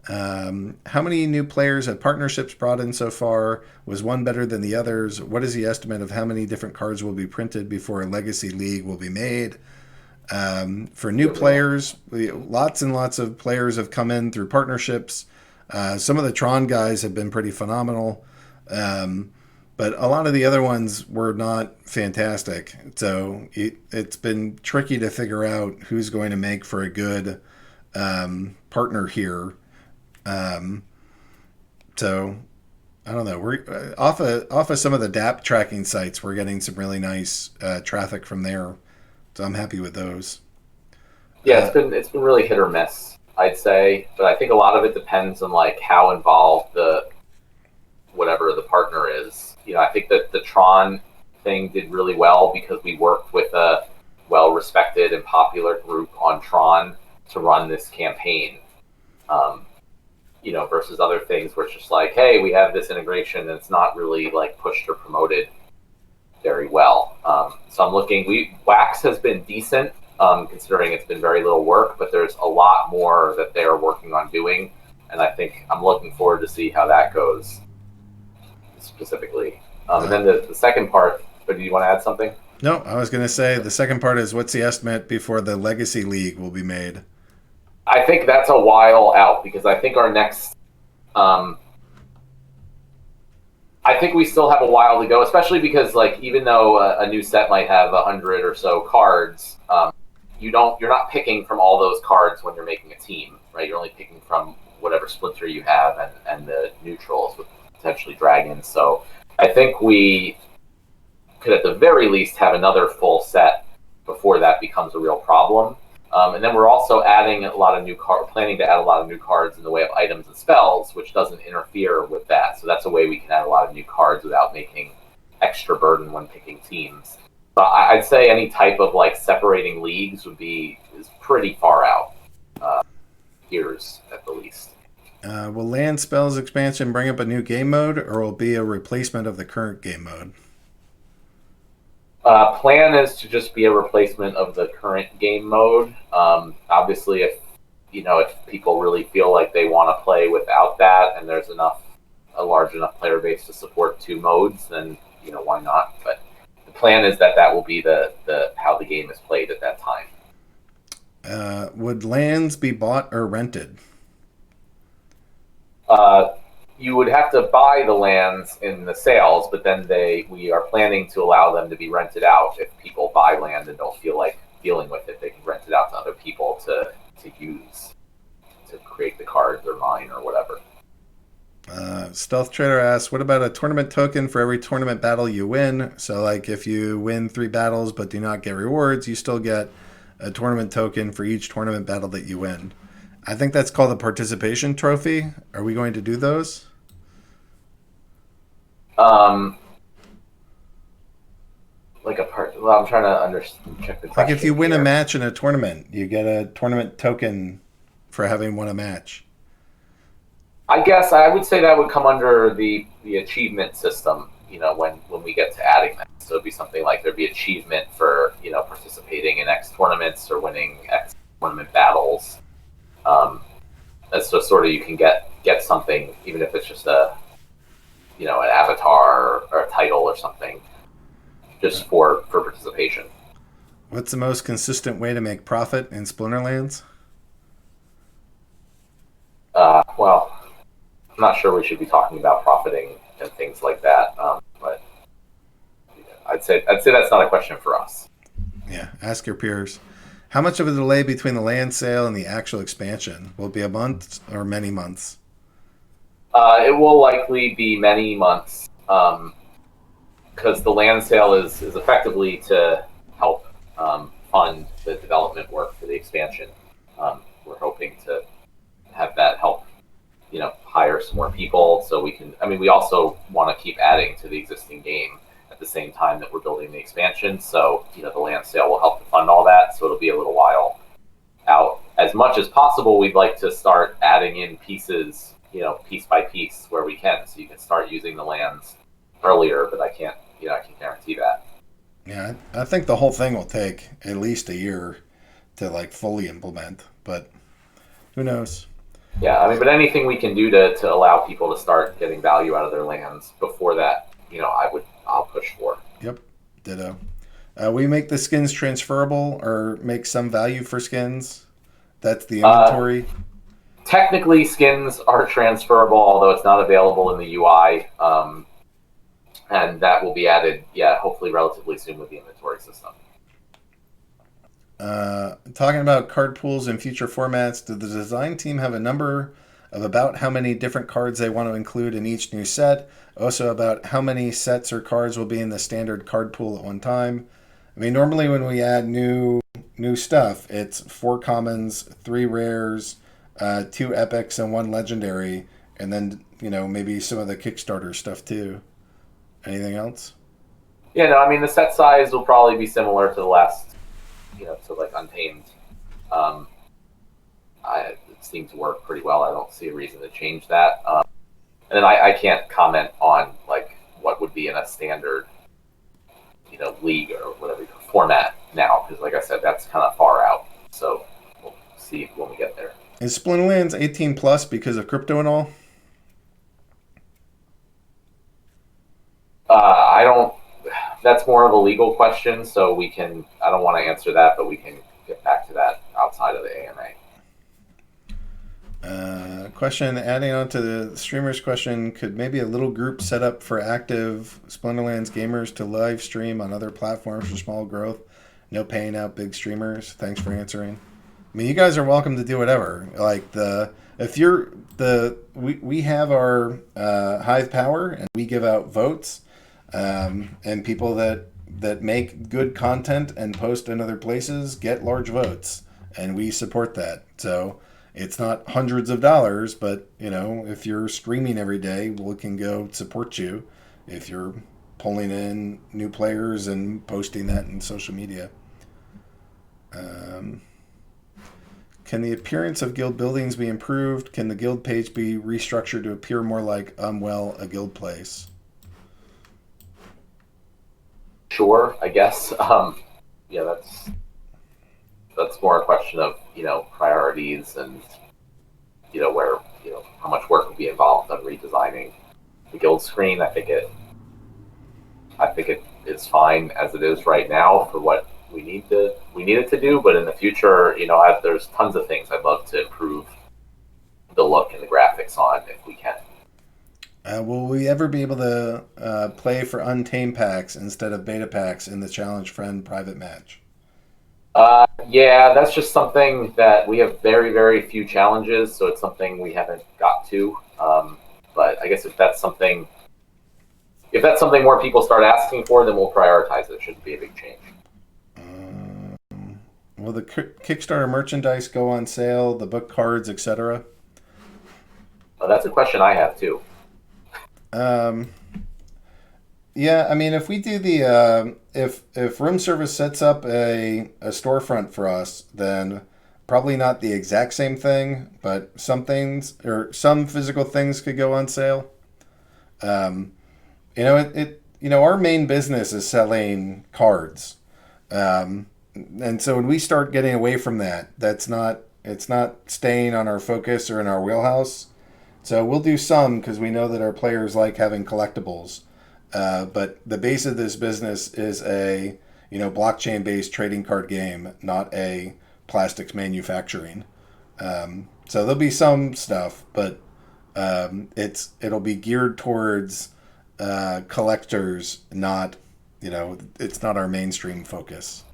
[SPEAKER 1] How many new players have partnerships brought in so far? Was one better than the others? What is the estimate of how many different cards will be printed before a legacy league will be made? For new players, lots and lots of players have come in through partnerships. Some of the Tron guys have been pretty phenomenal. But a lot of the other ones were not fantastic. So it's been tricky to figure out who's going to make for a good partner here. So I don't know. We're off of some of the DApp tracking sites. We're getting some really nice traffic from there. So I'm happy with those.
[SPEAKER 2] Yeah, it's been really hit or miss, I'd say, but I think a lot of it depends on like how involved the whatever the partner is. I think that the Tron thing did really well because we worked with a well-respected and popular group on Tron to run this campaign. Um, versus other things where it's just like, hey, we have this integration and it's not really like pushed or promoted very well. So I'm looking. Wax has been decent, considering it's been very little work, but there's a lot more that they're working on doing, and I think I'm looking forward to see how that goes specifically. And then the second part. But do you want to add something?
[SPEAKER 1] No, I was going to say the second part is what's the estimate before the Legacy League will be made?
[SPEAKER 2] I think that's a while out because I think our next. I think we still have a while to go, especially because like even though a new set might have 100 or so cards, you're not picking from all those cards when you're making a team, right? You're only picking from whatever splinter you have and the neutrals with potentially dragons. So I think we could at the very least have another full set before that becomes a real problem. And then we're also adding a lot of planning to add a lot of new cards in the way of items and spells, which doesn't interfere with that. So that's a way we can add a lot of new cards without making extra burden when picking teams. But I'd say any type of like separating leagues is pretty far out, years at the least.
[SPEAKER 1] Will Land Spells expansion bring up a new game mode, or will it be a replacement of the current game mode?
[SPEAKER 2] Plan is to just be a replacement of the current game mode. Obviously, if people really feel like they want to play without that, and there's a large enough player base to support two modes, then why not? But the plan is that will be the how the game is played at that time.
[SPEAKER 1] Would lands be bought or rented?
[SPEAKER 2] You would have to buy the lands in the sales, but then we are planning to allow them to be rented out. If people buy land and don't feel like dealing with it, they can rent it out to other people to use to create the cards or mine or whatever.
[SPEAKER 1] Stealth Trader asks, what about a tournament token for every tournament battle you win? So like if you win 3 battles but do not get rewards, you still get a tournament token for each tournament battle that you win. I think that's called the participation trophy. Are we going to do those?
[SPEAKER 2] I'm trying to check the question.
[SPEAKER 1] Like if you win a match in a tournament, you get a tournament token for having won a match.
[SPEAKER 2] I guess I would say that would come under the achievement system, when we get to adding that. So it'd be something like there'd be achievement for, participating in X tournaments or winning X tournament battles. That's just sort of you can get something, even if it's just an avatar or a title or something, just for participation.
[SPEAKER 1] What's the most consistent way to make profit in Splinterlands?
[SPEAKER 2] Well, I'm not sure we should be talking about profiting and things like that, but I'd say that's not a question for us.
[SPEAKER 1] Yeah, ask your peers. How much of a delay between the land sale and the actual expansion? Will it be a month or many months?
[SPEAKER 2] It will likely be many months, because the land sale is effectively to help fund the development work for the expansion. We're hoping to have that help, hire some more people so we can. We also want to keep adding to the existing game at the same time that we're building the expansion. So, the land sale will help to fund all that. So it'll be a little while out. As much as possible, we'd like to start adding in pieces, piece by piece where we can. So you can start using the lands earlier, but I can't guarantee that.
[SPEAKER 1] Yeah, I think the whole thing will take at least a year to like fully implement, but who knows?
[SPEAKER 2] Yeah, but anything we can do to allow people to start getting value out of their lands before that, I'll push for.
[SPEAKER 1] Yep, ditto. We make the skins transferable or make some value for skins. That's the inventory.
[SPEAKER 2] Technically, skins are transferable, although it's not available in the UI. And that will be added, hopefully relatively soon with the inventory system.
[SPEAKER 1] Talking about card pools and future formats, did the design team have a number of about how many different cards they want to include in each new set? Also about how many sets or cards will be in the standard card pool at one time? I mean, normally when we add new stuff, it's 4 commons, 3 rares, 2 epics, and 1 legendary, and then maybe some of the Kickstarter stuff too. Anything else?
[SPEAKER 2] Yeah, no, I mean the set size will probably be similar to the last, to like Untamed. Um, it seemed to work pretty well. I don't see a reason to change that. And then I can't comment on like what would be in a standard, league or whatever format now, because like I said, that's kind of far out. So we'll see when we get there.
[SPEAKER 1] Is Splinterlands 18 plus because of crypto and all?
[SPEAKER 2] I don't. That's more of a legal question, so we can. I don't want to answer that, but we can get back to that outside of the AMA.
[SPEAKER 1] Question, adding on to the streamer's question, could maybe a little group set up for active Splinterlands gamers to live stream on other platforms for small growth? No paying out big streamers. Thanks for answering. I mean, you guys are welcome to do whatever. Like we have our Hive Power, and we give out votes, and people that make good content and post in other places get large votes, and we support that. So it's not hundreds of dollars, but if you're streaming every day, we can go support you. If you're pulling in new players and posting that in social media. Can the appearance of guild buildings be improved? Can the guild page be restructured to appear more like a guild place?
[SPEAKER 2] Sure, I guess. Yeah, that's more a question of priorities and where how much work would be involved on redesigning the guild screen. I think it is fine as it is right now for what we need it to do. But in the future, there's tons of things I'd love to improve the look and the graphics on if we can.
[SPEAKER 1] Will we ever be able to play for Untamed packs instead of beta packs in the Challenge Friend private match?
[SPEAKER 2] Yeah, that's just something that we have very, very few challenges, so it's something we haven't got to. But I guess if that's something more people start asking for, then we'll prioritize it. It shouldn't be a big change.
[SPEAKER 1] Will the Kickstarter merchandise go on sale, the book cards, etc.?
[SPEAKER 2] That's a question I have too.
[SPEAKER 1] Yeah, I mean, if we do the if room service sets up a storefront for us, then probably not the exact same thing, but some things or some physical things could go on sale. Our main business is selling cards, and so when we start getting away from that, it's not staying on our focus or in our wheelhouse. So we'll do some because we know that our players like having collectibles. But the base of this business is a blockchain-based trading card game, not a plastics manufacturing. So there'll be some stuff, but it'll be geared towards collectors, not it's not our mainstream focus.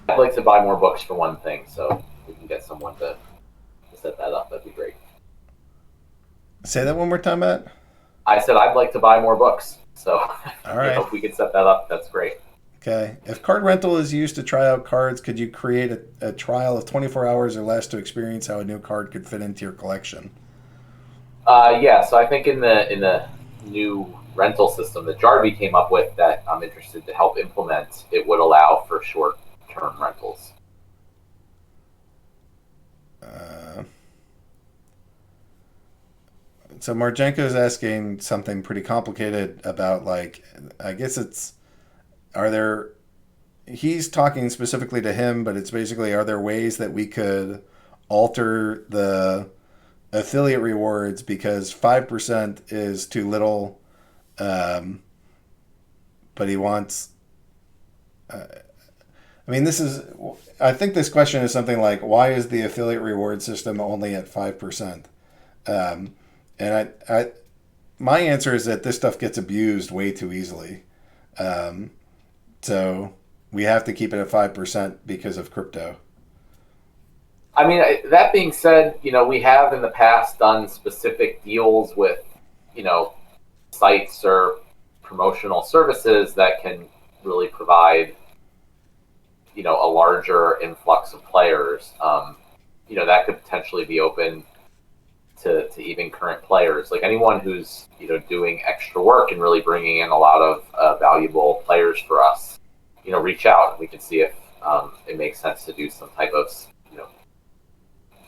[SPEAKER 2] I'd like to buy more books for one thing, so if we can get someone to set that up, that'd be great.
[SPEAKER 1] Say that one more time, Matt.
[SPEAKER 2] I said I'd like to buy more books, so
[SPEAKER 1] all right.
[SPEAKER 2] If we could set that up, that's great.
[SPEAKER 1] Okay. If card rental is used to try out cards, could you create a trial of 24 hours or less to experience how a new card could fit into your collection?
[SPEAKER 2] Yeah, so I think in the new rental system that Jarvie came up with that I'm interested to help implement, it would allow for short-term rentals.
[SPEAKER 1] So Marjenko is asking something pretty complicated about, like, I guess he's talking specifically to him, but it's basically, are there ways that we could alter the affiliate rewards because 5% is too little, but he wants, I think this question is something like, why is the affiliate reward system only at 5%? And my answer is that this stuff gets abused way too easily. So we have to keep it at 5% because of crypto.
[SPEAKER 2] I mean, that being said, we have in the past done specific deals with, sites or promotional services that can really provide a larger influx of players, that could potentially be open to even current players, like anyone who's doing extra work and really bringing in a lot of valuable players for us. Reach out and we can see if it makes sense to do some type of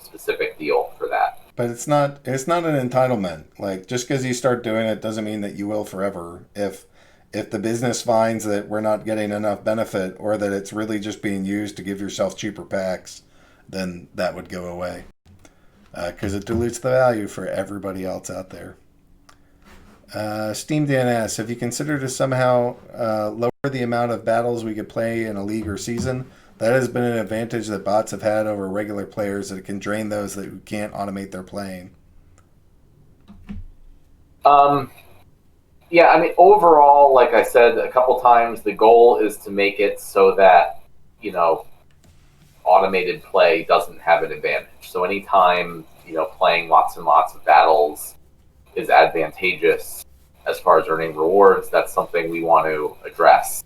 [SPEAKER 2] specific deal for that.
[SPEAKER 1] But it's not an entitlement. Like, just because you start doing it doesn't mean that you will forever. If the business finds that we're not getting enough benefit, or that it's really just being used to give yourself cheaper packs, then that would go away, because it dilutes the value for everybody else out there. Steam Dan asks, have you considered to somehow lower the amount of battles we could play in a league or season? That has been an advantage that bots have had over regular players, that it can drain those that can't automate their playing.
[SPEAKER 2] Yeah, I mean, overall, like I said a couple times, the goal is to make it so that, automated play doesn't have an advantage. So anytime, playing lots and lots of battles is advantageous as far as earning rewards, that's something we want to address.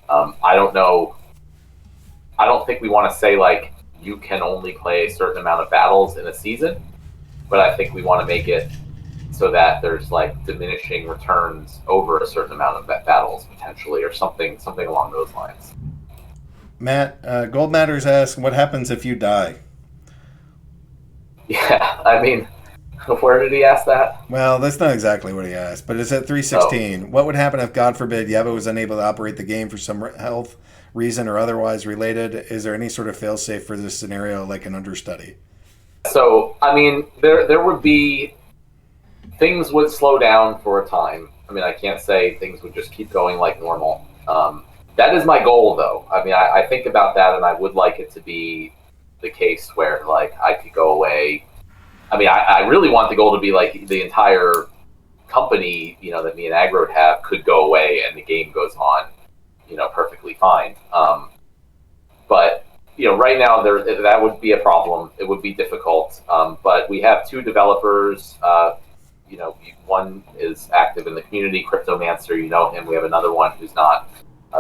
[SPEAKER 2] I don't know. I don't think we want to say, like, you can only play a certain amount of battles in a season, but I think we want to make it so that there's like diminishing returns over a certain amount of battles potentially, or something along those lines.
[SPEAKER 1] Matt, Gold Matters asks, what happens if you die?
[SPEAKER 2] Yeah, I mean, where did he ask that?
[SPEAKER 1] Well, that's not exactly what he asked, but it's at 316. What would happen if, God forbid, Yabba was unable to operate the game for some health reason or otherwise related? Is there any sort of failsafe for this scenario, like an understudy?
[SPEAKER 2] So, I mean, there would be, things would slow down for a time. I mean, I can't say things would just keep going like normal. That is my goal, though. I mean, I think about that, and I would like it to be the case where, like, I could go away. I mean, I really want the goal to be like the entire company, that me and Aggroed have, could go away and the game goes on, perfectly fine. But right now that would be a problem. It would be difficult. But we have two developers. One is active in the community, Cryptomancer. You know him. We have another one who's not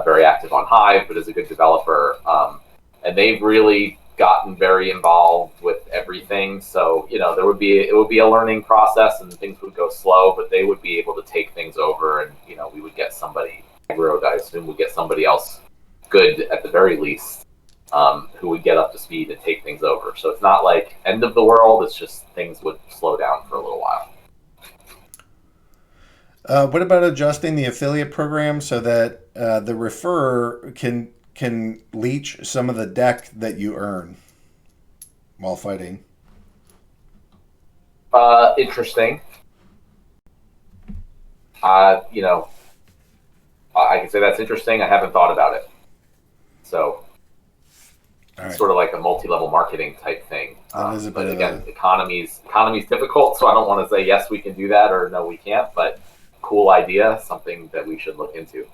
[SPEAKER 2] very active on Hive, but is a good developer. And they've really gotten very involved with everything. So it would be a learning process, and things would go slow, but they would be able to take things over, and we would get somebody. I assume would get somebody else good at the very least, who would get up to speed and take things over. So it's not like end of the world. It's just things would slow down for a little while.
[SPEAKER 1] What about adjusting the affiliate program so that the referrer can leech some of the deck that you earn while fighting?
[SPEAKER 2] Interesting. I can say that's interesting. I haven't thought about it. So it's sort of like a multi-level marketing type thing. But again, economy's difficult, so I don't want to say yes, we can do that, or no, we can't. But cool idea, something that we should look into.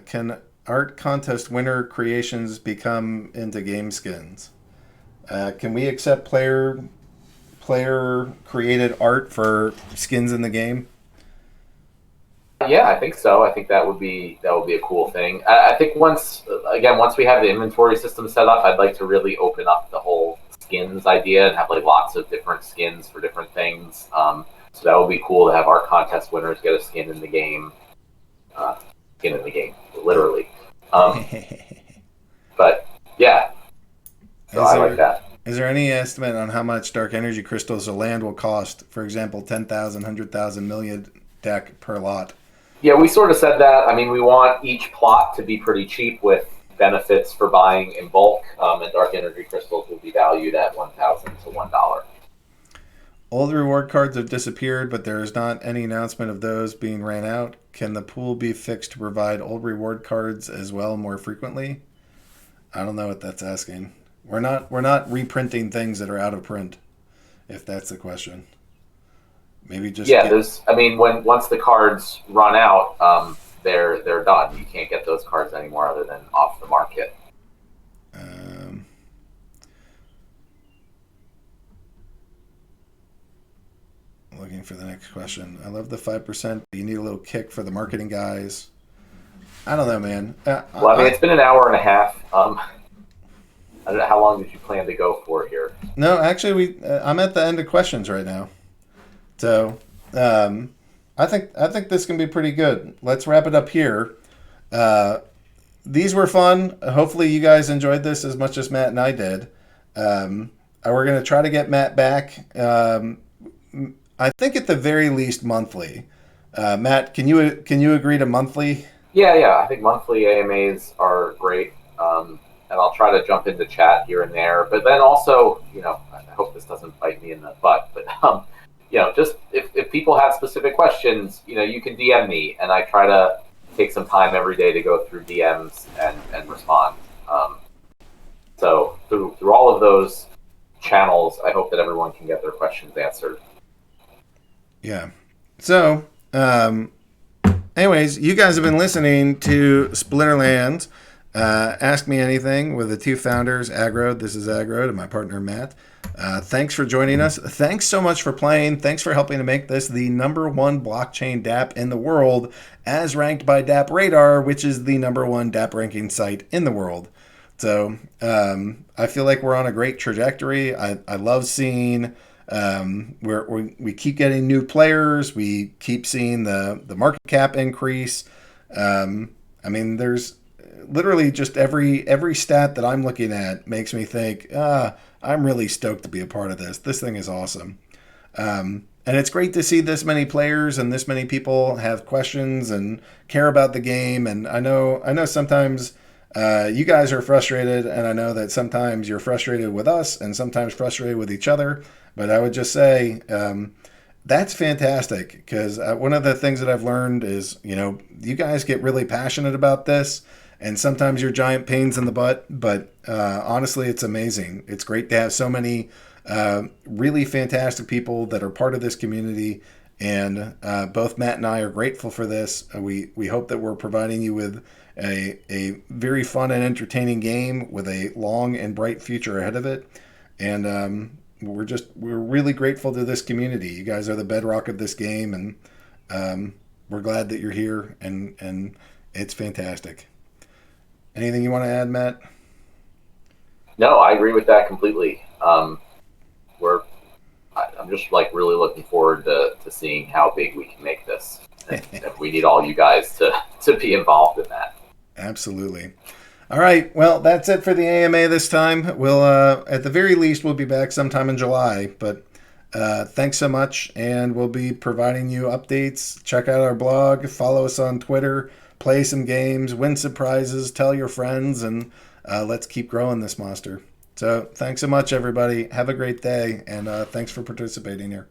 [SPEAKER 1] Can art contest winner creations become into game skins? Can we accept player created art for skins in the game?
[SPEAKER 2] Yeah, I think so. I think that would be a cool thing. I think once we have the inventory system set up, I'd like to really open up the whole skins idea and have like lots of different skins for different things. So that would be cool to have art contest winners get a skin in the game. Literally. But yeah, so I like that.
[SPEAKER 1] Is there any estimate on how much dark energy crystals a land will cost? For example, 10,000, 100,000, million deck per lot.
[SPEAKER 2] Yeah, we sort of said that. I mean, we want each plot to be pretty cheap with benefits for buying in bulk, and dark energy crystals will be valued at $1,000 to $1.
[SPEAKER 1] Old reward cards have disappeared, but there is not any announcement of those being ran out. Can the pool be fixed to provide old reward cards as well more frequently? I don't know what that's asking. We're not reprinting things that are out of print, if that's the question. Maybe just
[SPEAKER 2] once the cards run out, they're done. You can't get those cards anymore other than off the market.
[SPEAKER 1] Looking for the next question. I love the 5%. You need a little kick for the marketing guys. I don't know, man.
[SPEAKER 2] Well, I mean, it's been an hour and a half. I don't know, how long did you plan to go for here?
[SPEAKER 1] No, actually, I'm at the end of questions right now. So, I think this can be pretty good. Let's wrap it up here. These were fun. Hopefully, you guys enjoyed this as much as Matt and I did. We're going to try to get Matt back. I think at the very least monthly. Matt, can you agree to monthly?
[SPEAKER 2] Yeah. I think monthly AMAs are great. And I'll try to jump into chat here and there. But then also, I hope this doesn't bite me in the butt, but just if people have specific questions, you can DM me, and I try to take some time every day to go through DMs and respond. So through all of those channels, I hope that everyone can get their questions answered.
[SPEAKER 1] Yeah. So, anyways, you guys have been listening to Splinterlands. Ask Me Anything with the two founders, Aggroed. This is Aggroed and my partner, Matt. Thanks for joining us. Thanks so much for playing. Thanks for helping to make this the #1 blockchain DApp in the world, as ranked by DApp Radar, which is the #1 DApp ranking site in the world. So I feel like we're on a great trajectory. I love seeing we keep getting new players. We keep seeing the market cap increase. I mean, there's literally just every stat that I'm looking at makes me think, I'm really stoked to be a part of this. This thing is awesome. And it's great to see this many players and this many people have questions and care about the game. And I know sometimes you guys are frustrated, and I know that sometimes you're frustrated with us and sometimes frustrated with each other. But I would just say that's fantastic, because one of the things that I've learned is, you guys get really passionate about this, and sometimes you're giant pains in the butt, but honestly, it's amazing. It's great to have so many really fantastic people that are part of this community, and both Matt and I are grateful for this. We hope that we're providing you with a very fun and entertaining game with a long and bright future ahead of it, and we're really grateful to this community. You guys are the bedrock of this game, and we're glad that you're here, and it's fantastic. Anything you want to add, Matt?
[SPEAKER 2] No, I agree with that completely. I'm just really looking forward to seeing how big we can make this. And we need all you guys to be involved in that.
[SPEAKER 1] Absolutely. All right. Well, that's it for the AMA this time. We'll, at the very least, we'll be back sometime in July. But thanks so much, and we'll be providing you updates. Check out our blog. Follow us on Twitter. Play some games. Win some prizes. Tell your friends, and let's keep growing this monster. So thanks so much, everybody. Have a great day, and thanks for participating here.